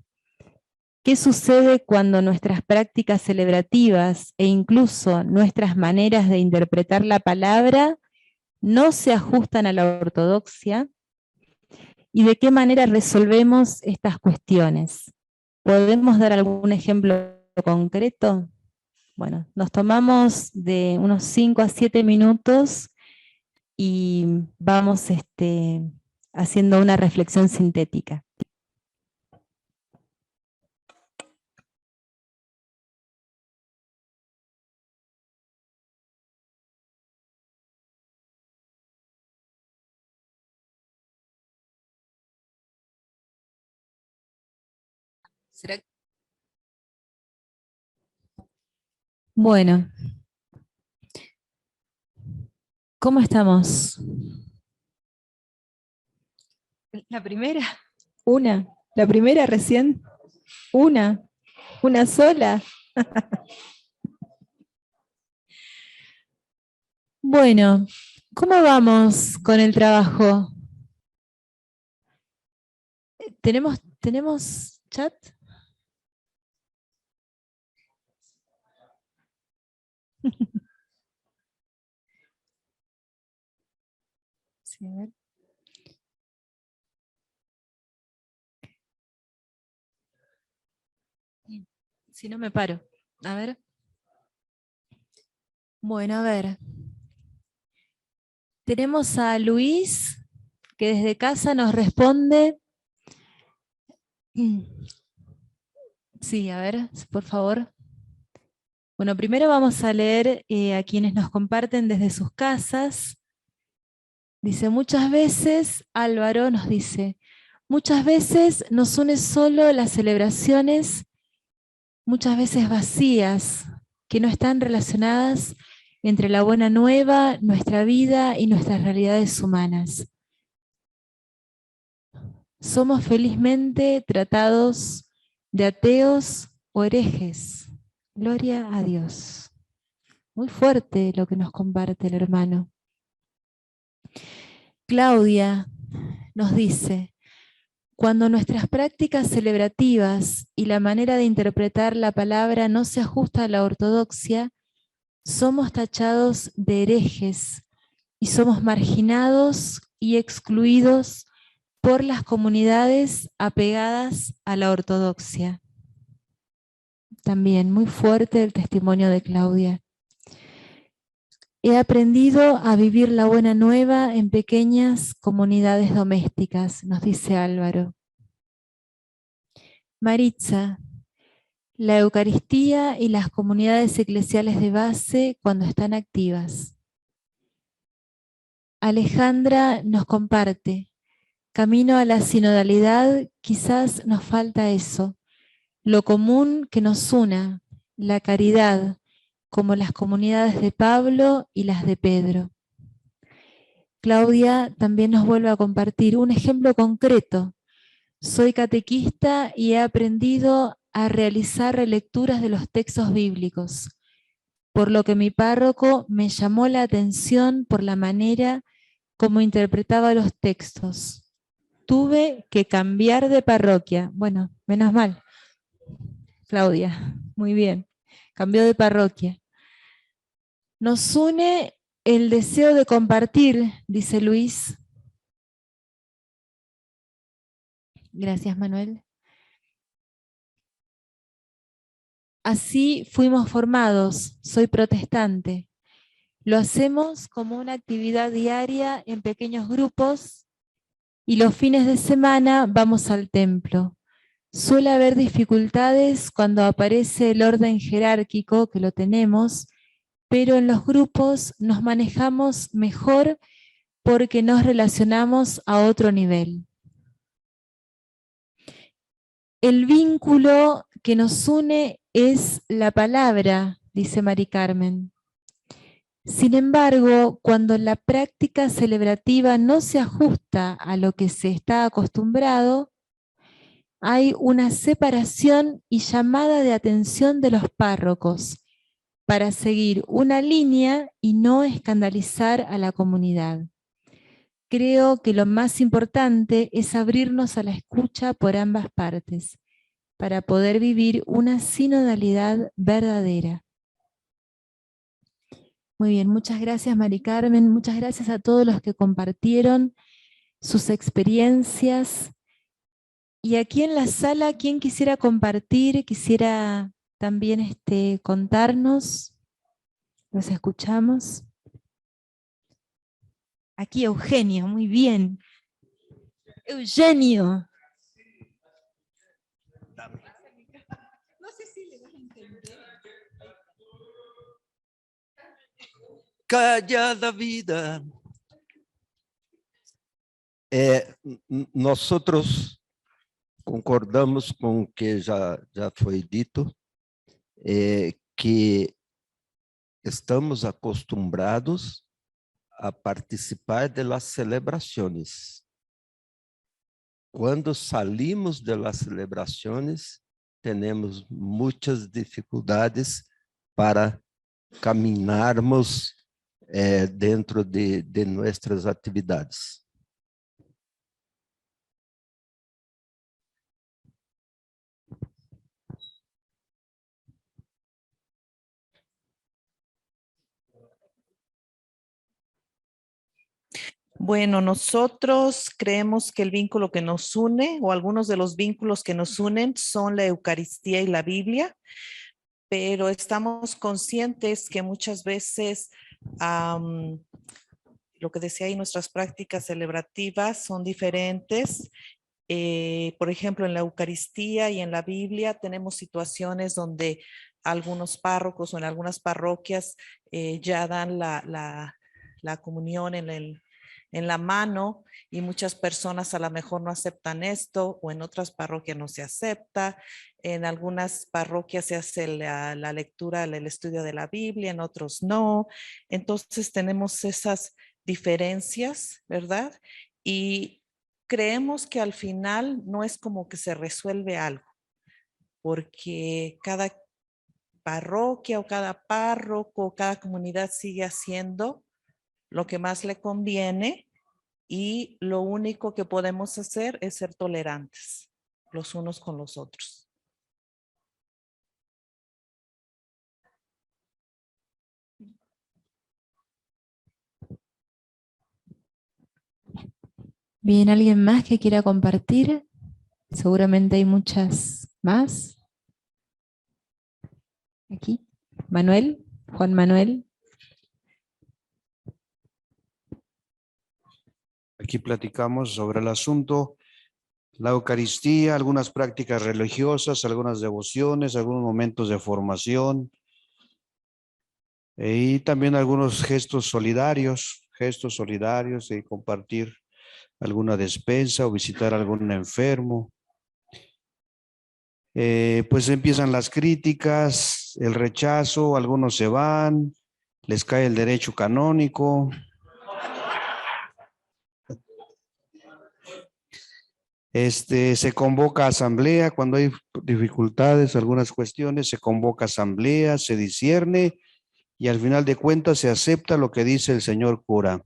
¿Qué sucede cuando nuestras prácticas celebrativas e incluso nuestras maneras de interpretar la palabra no se ajustan a la ortodoxia? ¿Y de qué manera resolvemos estas cuestiones? ¿Podemos dar algún ejemplo concreto? Bueno, nos tomamos de unos 5 a 7 minutos y vamos haciendo una reflexión sintética. Bueno, ¿Cómo estamos? La primera, una. La primera recién, una sola. Bueno, ¿cómo vamos con el trabajo? ¿Tenemos chat? Sí, a ver. Si no me paro. A ver. Bueno, a ver. Tenemos a Luis, que desde casa nos responde. Sí, a ver, por favor. Bueno, primero vamos a leer a quienes nos comparten desde sus casas. Dice, muchas veces, Álvaro nos dice, muchas veces nos une solo las celebraciones, muchas veces vacías, que no están relacionadas entre la buena nueva, nuestra vida y nuestras realidades humanas. Somos felizmente tratados de ateos o herejes. Gloria a Dios. Muy fuerte lo que nos comparte el hermano. Claudia nos dice, cuando nuestras prácticas celebrativas y la manera de interpretar la palabra no se ajusta a la ortodoxia, somos tachados de herejes y somos marginados y excluidos por las comunidades apegadas a la ortodoxia. También muy fuerte el testimonio de Claudia. He aprendido a vivir la buena nueva en pequeñas comunidades domésticas, nos dice Álvaro. Maritza, la Eucaristía y las comunidades eclesiales de base cuando están activas. Alejandra nos comparte, camino a la sinodalidad, quizás nos falta eso, lo común que nos una, la caridad, como las comunidades de Pablo y las de Pedro. Claudia también nos vuelve a compartir un ejemplo concreto. Soy catequista y he aprendido a realizar relecturas de los textos bíblicos, por lo que mi párroco me llamó la atención por la manera como interpretaba los textos. Tuve que cambiar de parroquia. Bueno, menos mal. Claudia, muy bien. Cambió de parroquia. Nos une el deseo de compartir, dice Luis. Gracias, Manuel. Así fuimos formados, soy protestante. Lo hacemos como una actividad diaria en pequeños grupos y los fines de semana vamos al templo. Suele haber dificultades cuando aparece el orden jerárquico, que lo tenemos, pero en los grupos nos manejamos mejor porque nos relacionamos a otro nivel. El vínculo que nos une es la palabra, dice Mari Carmen. Sin embargo, cuando la práctica celebrativa no se ajusta a lo que se está acostumbrado, hay una separación y llamada de atención de los párrocos para seguir una línea y no escandalizar a la comunidad. Creo que lo más importante es abrirnos a la escucha por ambas partes, para poder vivir una sinodalidad verdadera. Muy bien, muchas gracias Mari Carmen, muchas gracias a todos los que compartieron sus experiencias. Y aquí en la sala, ¿quién quisiera compartir, quisiera también contarnos? Los escuchamos. Aquí Eugenio, muy bien. Eugenio. No sé si le vas a entender. Callada vida. Nosotros concordamos com o que já foi dito, que estamos acostumbrados a participar de las celebraciones. Cuando salimos de las celebraciones, tenemos muchas dificultades para caminharmos dentro de nuestras actividades. Bueno, nosotros creemos que el vínculo que nos une o algunos de los vínculos que nos unen son la Eucaristía y la Biblia, pero estamos conscientes que muchas veces lo que decía ahí, nuestras prácticas celebrativas son diferentes. Por ejemplo, en la Eucaristía y en la Biblia tenemos situaciones donde algunos párrocos o en algunas parroquias ya dan la comunión en la mano y muchas personas a lo mejor no aceptan esto o en otras parroquias no se acepta. En algunas parroquias se hace la lectura, el estudio de la Biblia, en otros no. Entonces tenemos esas diferencias, ¿verdad? Y creemos que al final no es como que se resuelve algo, porque cada parroquia o cada párroco o cada comunidad sigue haciendo lo que más le conviene y lo único que podemos hacer es ser tolerantes los unos con los otros. Bien, ¿alguien más que quiera compartir? Seguramente hay muchas más. Aquí, Manuel, Juan Manuel. Aquí platicamos sobre el asunto, la Eucaristía, algunas prácticas religiosas, algunas devociones, algunos momentos de formación y también algunos gestos solidarios y compartir alguna despensa o visitar a algún enfermo. Pues empiezan las críticas, el rechazo, algunos se van, les cae el derecho canónico. Se convoca asamblea cuando hay dificultades, algunas cuestiones, se convoca asamblea, se discierne y al final de cuentas se acepta lo que dice el señor cura.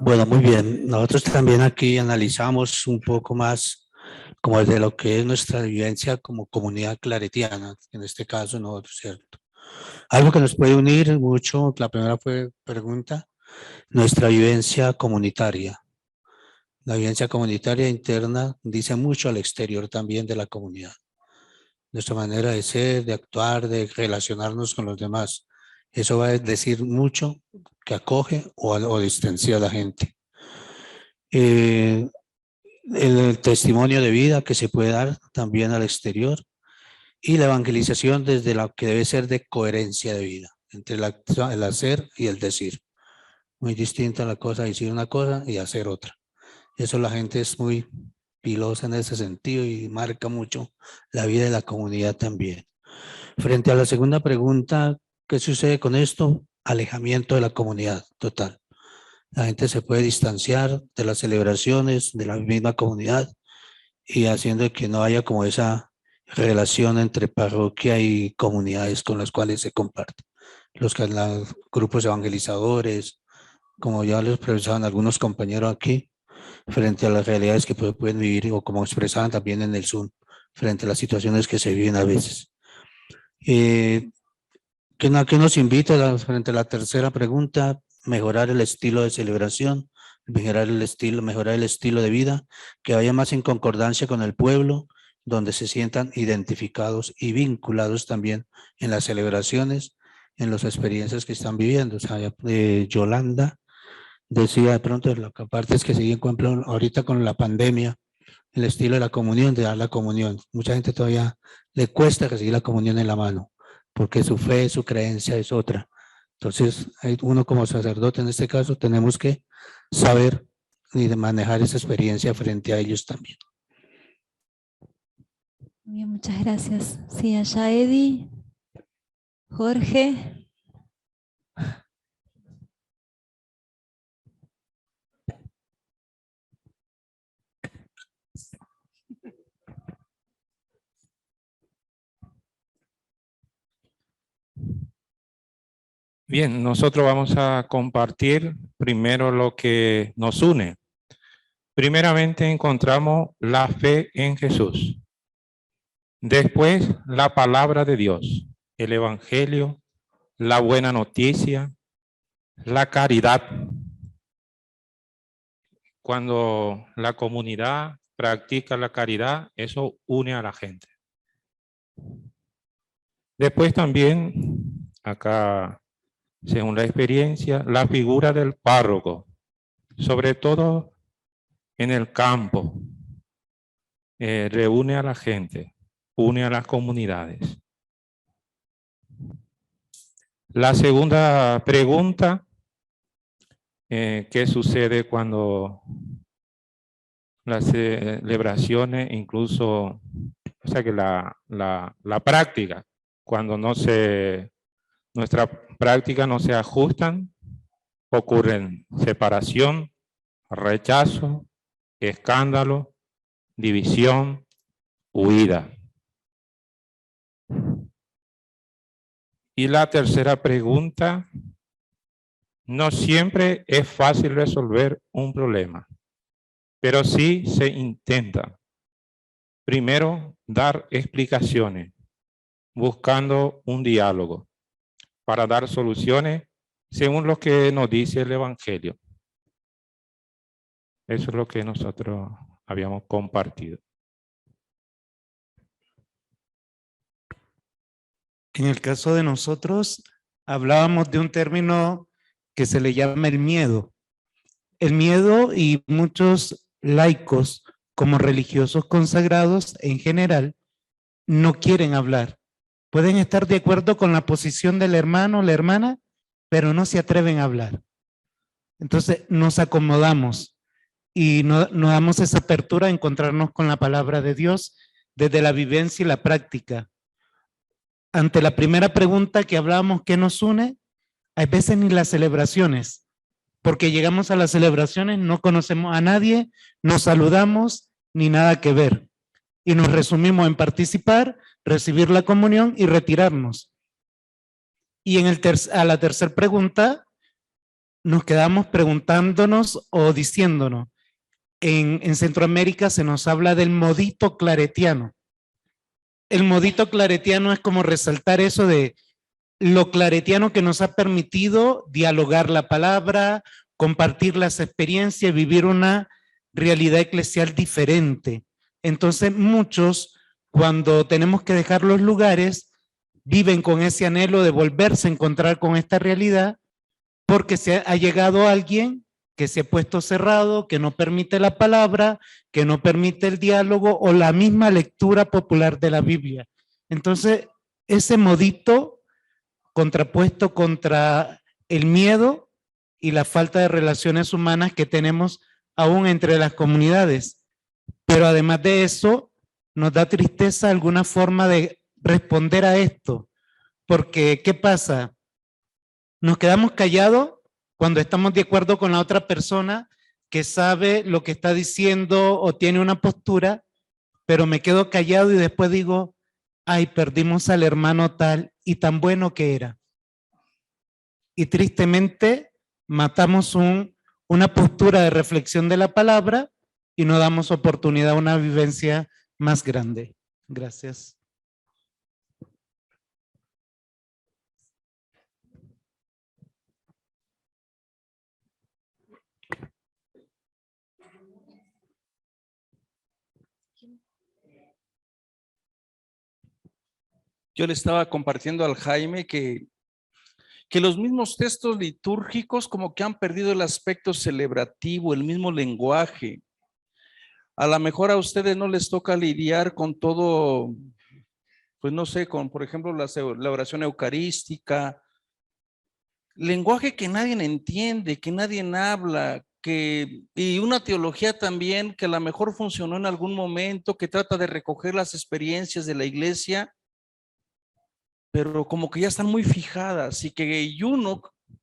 Bueno, muy bien. Nosotros también aquí analizamos un poco más como de lo que es nuestra vivencia como comunidad claretiana, en este caso nosotros, ¿cierto? Algo que nos puede unir mucho, la primera pregunta, nuestra vivencia comunitaria. La vivencia comunitaria interna dice mucho al exterior también de la comunidad. Nuestra manera de ser, de actuar, de relacionarnos con los demás. Eso va a decir mucho que acoge o distancia a la gente. El testimonio de vida que se puede dar también al exterior y la evangelización desde la que debe ser de coherencia de vida, entre el hacer y el decir. Muy distinta la cosa, decir una cosa y hacer otra. Eso la gente es muy pilosa en ese sentido y marca mucho la vida de la comunidad también. Frente a la segunda pregunta, ¿qué sucede con esto? Alejamiento de la comunidad total. La gente se puede distanciar de las celebraciones de la misma comunidad y haciendo que no haya como esa relación entre parroquia y comunidades con las cuales se comparte. Los grupos evangelizadores, como ya les expresaban algunos compañeros aquí, frente a las realidades que pueden vivir o como expresaban también en el Zoom, frente a las situaciones que se viven a veces. ¿Qué nos invita frente a la tercera pregunta? Mejorar el estilo de celebración, mejorar el estilo de vida, que vaya más en concordancia con el pueblo, donde se sientan identificados y vinculados también en las celebraciones, en las experiencias que están viviendo. O sea, Yolanda decía de pronto, lo que aparte es que se encuentra ahorita con la pandemia, el estilo de la comunión, de dar la comunión. Mucha gente todavía le cuesta recibir la comunión en la mano, porque su fe, su creencia es otra. Entonces, uno como sacerdote en este caso, tenemos que saber y de manejar esa experiencia frente a ellos también. Bien, muchas gracias. Sí, allá Eddie, Jorge. Bien, nosotros vamos a compartir primero lo que nos une. Primeramente encontramos la fe en Jesús. Después la palabra de Dios, el evangelio, la buena noticia, la caridad. Cuando la comunidad practica la caridad, eso une a la gente. Después también, acá, según la experiencia, la figura del párroco, sobre todo en el campo, reúne a la gente, une a las comunidades. La segunda pregunta, ¿qué sucede cuando las celebraciones, incluso, o sea que la práctica, cuando nuestra práctica no se ajustan, ocurren separación, rechazo, escándalo, división, huida. Y la tercera pregunta, no siempre es fácil resolver un problema, pero sí se intenta. Primero, dar explicaciones, buscando un diálogo para dar soluciones según lo que nos dice el Evangelio. Eso es lo que nosotros habíamos compartido. En el caso de nosotros, hablábamos de un término que se le llama el miedo. El miedo, y muchos laicos como religiosos consagrados en general no quieren hablar. Pueden estar de acuerdo con la posición del hermano o la hermana, pero no se atreven a hablar. Entonces nos acomodamos y no damos esa apertura a encontrarnos con la palabra de Dios desde la vivencia y la práctica. Ante la primera pregunta que hablábamos, ¿qué nos une? Hay veces ni las celebraciones, porque llegamos a las celebraciones, no conocemos a nadie, nos saludamos, ni nada que ver. Y nos resumimos en participar, recibir la comunión y retirarnos. Y a la tercera pregunta, nos quedamos preguntándonos o diciéndonos. En Centroamérica se nos habla del modito claretiano. El modito claretiano es como resaltar eso de lo claretiano que nos ha permitido dialogar la palabra, compartir las experiencias, vivir una realidad eclesial diferente. Entonces muchos, cuando tenemos que dejar los lugares, viven con ese anhelo de volverse a encontrar con esta realidad, porque ha llegado alguien que se ha puesto cerrado, que no permite la palabra, que no permite el diálogo o la misma lectura popular de la Biblia. Entonces, ese modito contrapuesto contra el miedo y la falta de relaciones humanas que tenemos aún entre las comunidades. Pero además de eso, nos da tristeza alguna forma de responder a esto. Porque, ¿qué pasa? Nos quedamos callados cuando estamos de acuerdo con la otra persona que sabe lo que está diciendo o tiene una postura, pero me quedo callado y después digo, ay, perdimos al hermano tal y tan bueno que era. Y tristemente matamos una postura de reflexión de la palabra y no damos oportunidad a una vivencia más grande. Gracias. Yo le estaba compartiendo al Jaime que los mismos textos litúrgicos como que han perdido el aspecto celebrativo, el mismo lenguaje. A lo mejor a ustedes no les toca lidiar con todo, pues no sé, con por ejemplo la oración eucarística, lenguaje que nadie entiende, que nadie habla, y una teología también que a lo mejor funcionó en algún momento, que trata de recoger las experiencias de la iglesia, pero como que ya están muy fijadas y que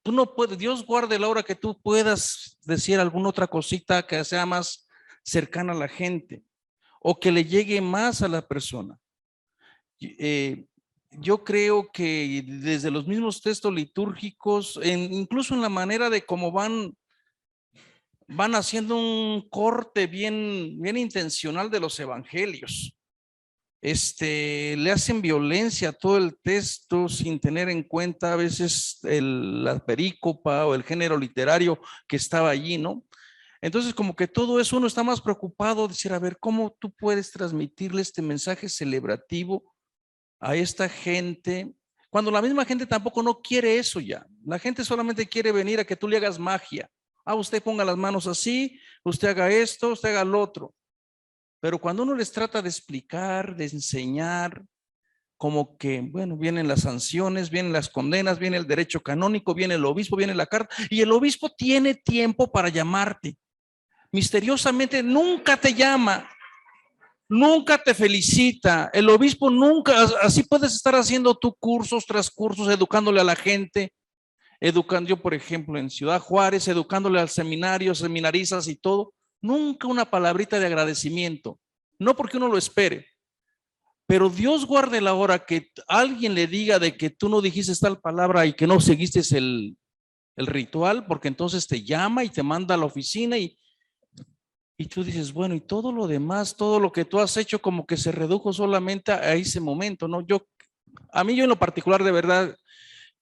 tú no puedes, Dios guarde la hora que tú puedas decir alguna otra cosita que sea más cercana a la gente o que le llegue más a la persona. Yo creo que desde los mismos textos litúrgicos, incluso en la manera de cómo van haciendo un corte bien intencional de los evangelios. Le hacen violencia a todo el texto sin tener en cuenta a veces la perícopa o el género literario que estaba allí, ¿no? Entonces, como que todo eso uno está más preocupado de decir, a ver, ¿cómo tú puedes transmitirle este mensaje celebrativo a esta gente? Cuando la misma gente tampoco no quiere eso ya. La gente solamente quiere venir a que tú le hagas magia. Usted ponga las manos así, usted haga esto, usted haga lo otro. Pero cuando uno les trata de explicar, de enseñar, como que, bueno, vienen las sanciones, vienen las condenas, viene el derecho canónico, viene el obispo, viene la carta, y el obispo tiene tiempo para llamarte. Misteriosamente nunca te llama, nunca te felicita. El obispo nunca, así puedes estar haciendo tú cursos tras cursos, educándole a la gente, educando yo, por ejemplo, en Ciudad Juárez, educándole al seminario, seminaristas y todo. Nunca una palabrita de agradecimiento, no porque uno lo espere, pero Dios guarde la hora que alguien le diga de que tú no dijiste tal palabra y que no seguiste el ritual, porque entonces te llama y te manda a la oficina y tú dices, bueno, y todo lo demás, todo lo que tú has hecho como que se redujo solamente a ese momento, ¿no? A mí en lo particular, de verdad,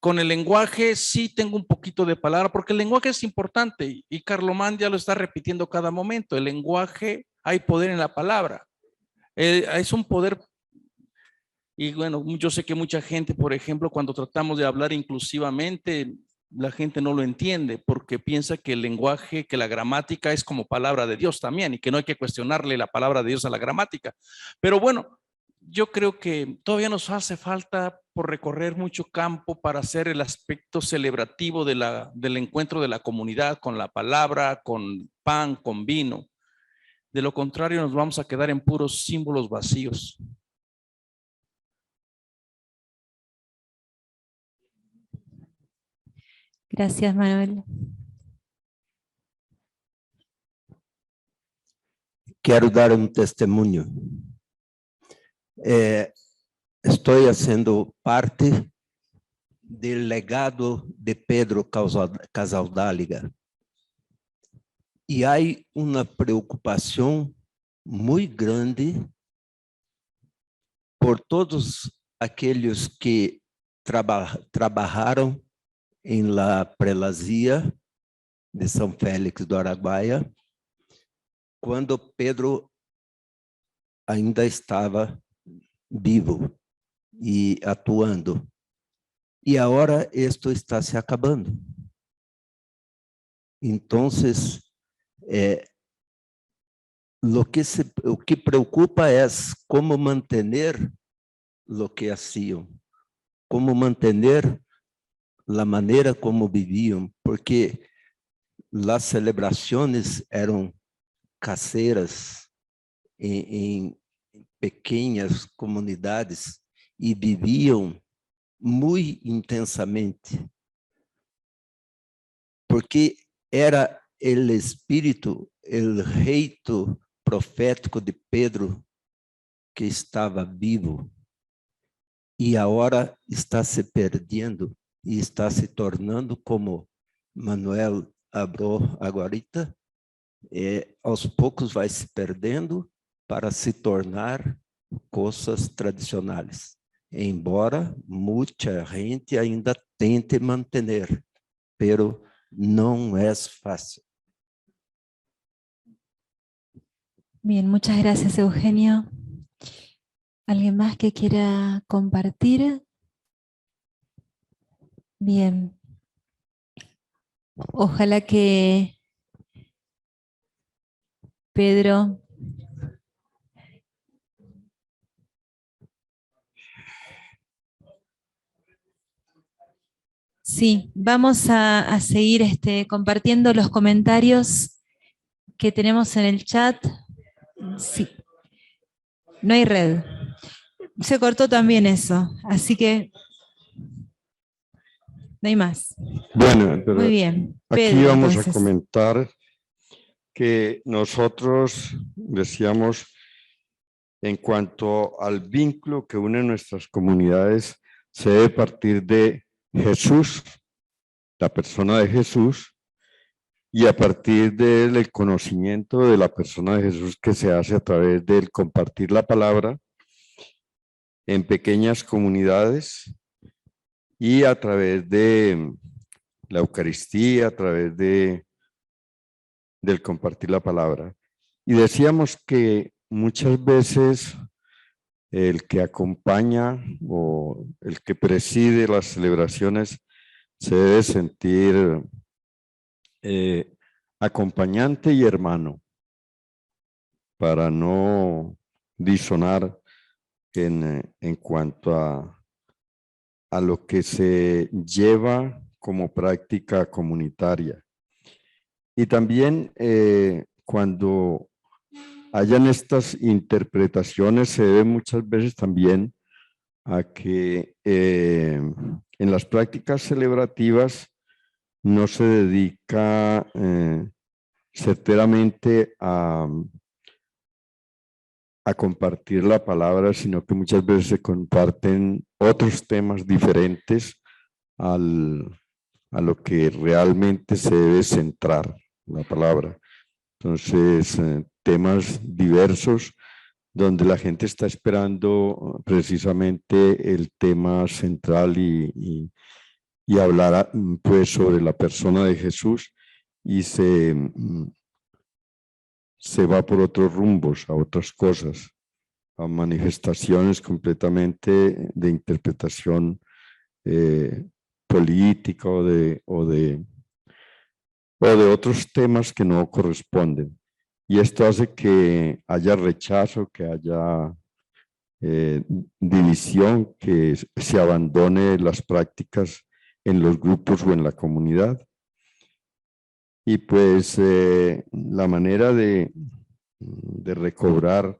con el lenguaje sí tengo un poquito de palabra, porque el lenguaje es importante y Carlomán ya lo está repitiendo cada momento. El lenguaje, hay poder en la palabra. Es un poder. Y bueno, yo sé que mucha gente, por ejemplo, cuando tratamos de hablar inclusivamente, la gente no lo entiende porque piensa que el lenguaje, que la gramática es como palabra de Dios también y que no hay que cuestionarle la palabra de Dios a la gramática. Pero bueno, yo creo que todavía nos hace falta por recorrer mucho campo para hacer el aspecto celebrativo del encuentro de la comunidad con la palabra, con pan, con vino. De lo contrario, nos vamos a quedar en puros símbolos vacíos. Gracias, Manuel. Quero dar um testemunho. Estou fazendo parte do legado de Pedro Casaldáliga. E há uma preocupação muito grande por todos aqueles que trabalharam em la prelazia de São Félix do Araguaia, quando Pedro ainda estava vivo e atuando. E agora isto está se acabando. Então, o que preocupa é como manter o que hacían, como manter a maneira como viviam, porque as celebrações eram caseiras em pequenas comunidades e viviam muito intensamente, porque era o espírito, o reito profético de Pedro que estava vivo e agora está se perdendo e está se tornando, como Manuel abriu agora, aos poucos vai se perdendo para se tornar coisas tradicionais, embora muita gente ainda tente manter, pero não é fácil. Bien, muchas gracias, Eugenio. ¿Alguien más que quiera compartir? Bien. Ojalá que Pedro sí, vamos a seguir compartiendo los comentarios que tenemos en el chat. Sí. No hay red. Se cortó también eso, así que No hay más. Bueno, pero Muy bien. aquí Pedro, vamos entonces. a comentar que nosotros decíamos en cuanto al vínculo que une nuestras comunidades, se debe partir de Jesús, la persona de Jesús, y a partir del conocimiento de la persona de Jesús que se hace a través del compartir la palabra en pequeñas comunidades y a través de la Eucaristía, a través del compartir la palabra. Y decíamos que muchas veces el que acompaña o el que preside las celebraciones se debe sentir acompañante y hermano para no disonar en cuanto a lo que se lleva como práctica comunitaria. Y también cuando hayan estas interpretaciones se debe muchas veces también a que en las prácticas celebrativas no se dedica certeramente a compartir la palabra, sino que muchas veces se comparten otros temas diferentes a lo que realmente se debe centrar la palabra. Entonces, temas diversos donde la gente está esperando precisamente el tema central y hablar pues sobre la persona de Jesús y se va por otros rumbos, a otras cosas, a manifestaciones completamente de interpretación política o de otros temas que no corresponden. Y esto hace que haya rechazo, que haya división, que se abandone las prácticas en los grupos o en la comunidad. Y pues la manera de recobrar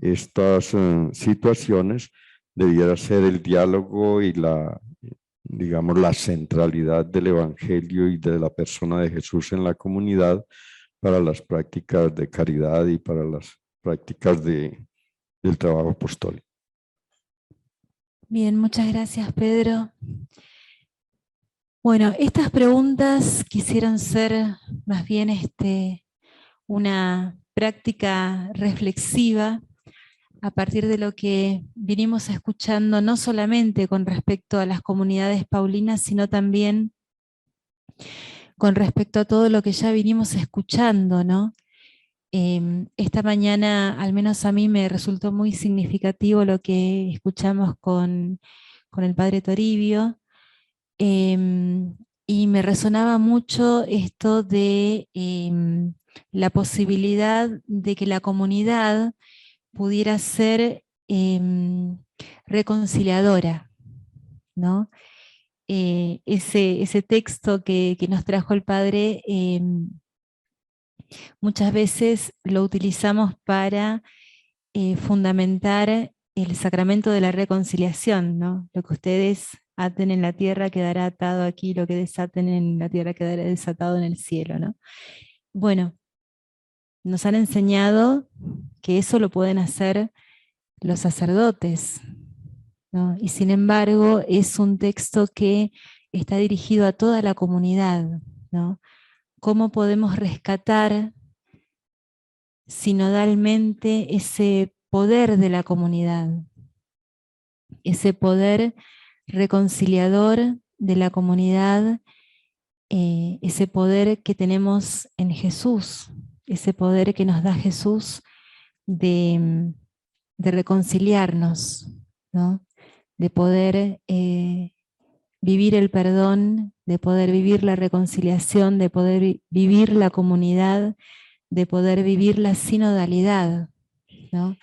estas situaciones debiera ser el diálogo y digamos, la centralidad del Evangelio y de la persona de Jesús en la comunidad para las prácticas de caridad y para las prácticas del trabajo apostólico. Bien, muchas gracias, Pedro. Bueno, estas preguntas quisieron ser más bien una práctica reflexiva a partir de lo que vinimos escuchando, no solamente con respecto a las comunidades paulinas, sino también con respecto a todo lo que ya vinimos escuchando, ¿no? Esta mañana, al menos a mí, me resultó muy significativo lo que escuchamos con el padre Toribio, y me resonaba mucho esto de la posibilidad de que la comunidad pudiera ser reconciliadora, ¿no? Ese texto que nos trajo el padre, muchas veces lo utilizamos para fundamentar el sacramento de la reconciliación, ¿no? Lo que ustedes aten en la tierra quedará atado aquí, lo que desaten en la tierra quedará desatado en el cielo, ¿no? Bueno, nos han enseñado que eso lo pueden hacer los sacerdotes, ¿no? Y sin embargo es un texto que está dirigido a toda la comunidad, ¿no? ¿Cómo podemos rescatar sinodalmente ese poder de la comunidad? Ese poder reconciliador de la comunidad, ese poder que tenemos en Jesús, ese poder que nos da Jesús de reconciliarnos, ¿no? De poder vivir el perdón, de poder vivir la reconciliación, de poder vivir la comunidad, de poder vivir la sinodalidad, ¿no?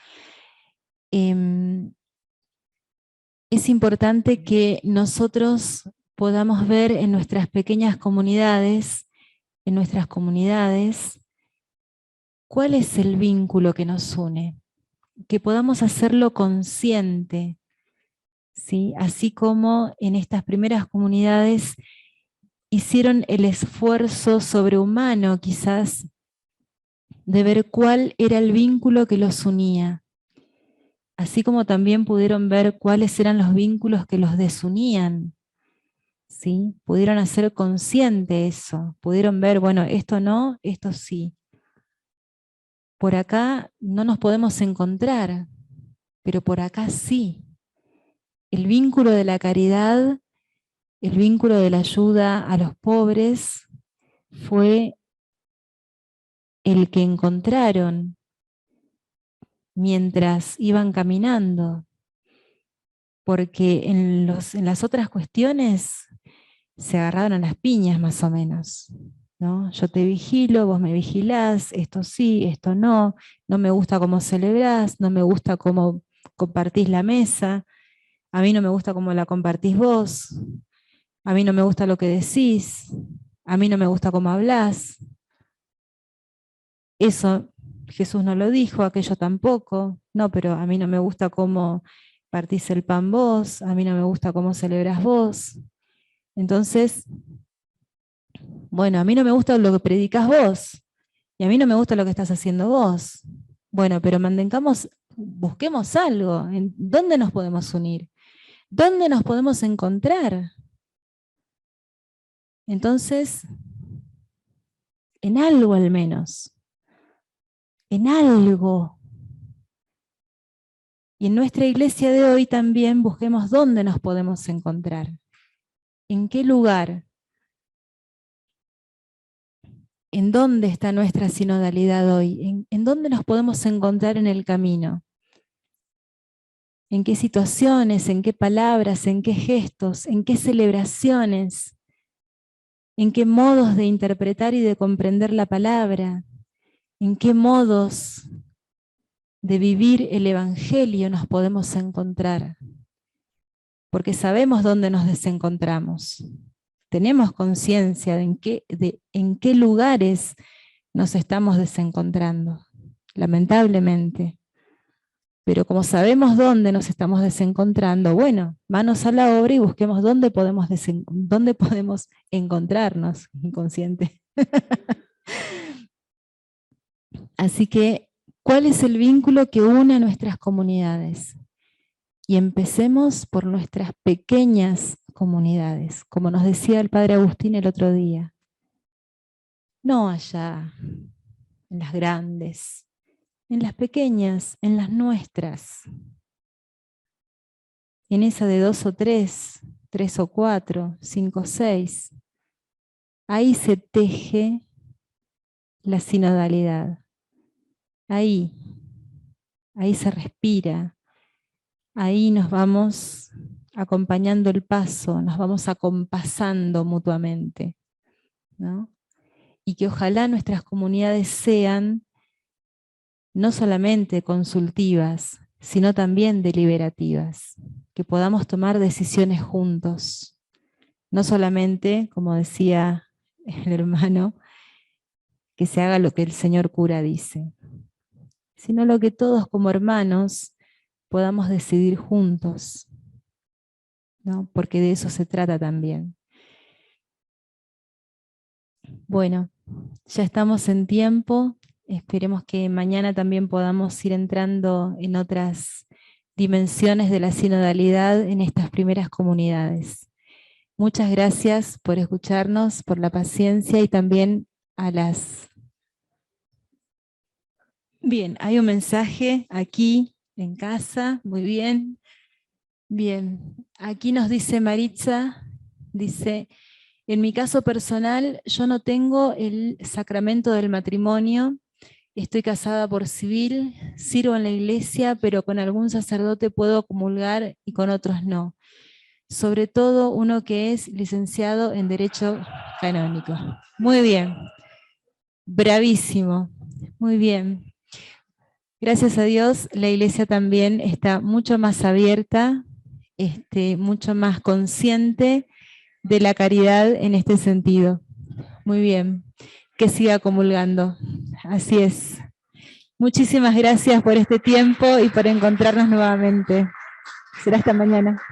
Es importante que nosotros podamos ver en nuestras pequeñas comunidades, cuál es el vínculo que nos une, que podamos hacerlo consciente, ¿sí? Así como en estas primeras comunidades hicieron el esfuerzo sobrehumano quizás de ver cuál era el vínculo que los unía, así como también pudieron ver cuáles eran los vínculos que los desunían, ¿sí? Pudieron hacer consciente eso, pudieron ver, bueno, esto no, esto sí. Por acá no nos podemos encontrar, pero por acá sí. El vínculo de la caridad, el vínculo de la ayuda a los pobres fue el que encontraron mientras iban caminando, porque en las otras cuestiones se agarraron a las piñas más o menos, ¿no? Yo te vigilo, vos me vigilás, esto sí, esto no, no me gusta cómo celebrás, no me gusta cómo compartís la mesa, a mí no me gusta cómo la compartís vos, a mí no me gusta lo que decís, a mí no me gusta cómo hablás. Eso Jesús no lo dijo, aquello tampoco, no, pero a mí no me gusta cómo partís el pan vos, a mí no me gusta cómo celebrás vos. Entonces, bueno, a mí no me gusta lo que predicas vos, y a mí no me gusta lo que estás haciendo vos. Bueno, pero busquemos algo, ¿en dónde nos podemos unir? ¿Dónde nos podemos encontrar? Entonces, en algo al menos, en algo. Y en nuestra iglesia de hoy también busquemos dónde nos podemos encontrar. ¿En qué lugar? ¿En dónde está nuestra sinodalidad hoy? ¿En dónde nos podemos encontrar en el camino? ¿En qué situaciones? ¿En qué palabras? ¿En qué gestos? ¿En qué celebraciones? ¿En qué modos de interpretar y de comprender la palabra? ¿En qué modos de vivir el Evangelio nos podemos encontrar? Porque sabemos dónde nos desencontramos. Tenemos conciencia de en qué lugares nos estamos desencontrando, lamentablemente. Pero como sabemos dónde nos estamos desencontrando, bueno, manos a la obra y busquemos dónde podemos encontrarnos, inconsciente. Así que, ¿cuál es el vínculo que une a nuestras comunidades? Y empecemos por nuestras pequeñas comunidades, como nos decía el padre Agustín el otro día. No allá, en las grandes, en las pequeñas, en las nuestras. En esa de 2 o 3, 3 o 4, 5 o 6. Ahí se teje la sinodalidad. Ahí se respira. Ahí nos vamos acompañando el paso, nos vamos acompasando mutuamente, ¿no? Y que ojalá nuestras comunidades sean no solamente consultivas, sino también deliberativas, que podamos tomar decisiones juntos, no solamente, como decía el hermano, que se haga lo que el señor cura dice, sino lo que todos como hermanos podamos decidir juntos, ¿no? Porque de eso se trata también. Bueno, ya estamos en tiempo, esperemos que mañana también podamos ir entrando en otras dimensiones de la sinodalidad en estas primeras comunidades. Muchas gracias por escucharnos, por la paciencia y también a las... Bien, hay un mensaje aquí en casa, muy bien. Bien, aquí nos dice Maritza, dice, en mi caso personal yo no tengo el sacramento del matrimonio, estoy casada por civil, sirvo en la iglesia, pero con algún sacerdote puedo comulgar y con otros no. Sobre todo uno que es licenciado en Derecho Canónico. Muy bien, bravísimo, muy bien. Gracias a Dios, la iglesia también está mucho más abierta, mucho más consciente de la caridad en este sentido. Muy bien, que siga comulgando. Así es. Muchísimas gracias por este tiempo y por encontrarnos nuevamente. Será hasta mañana.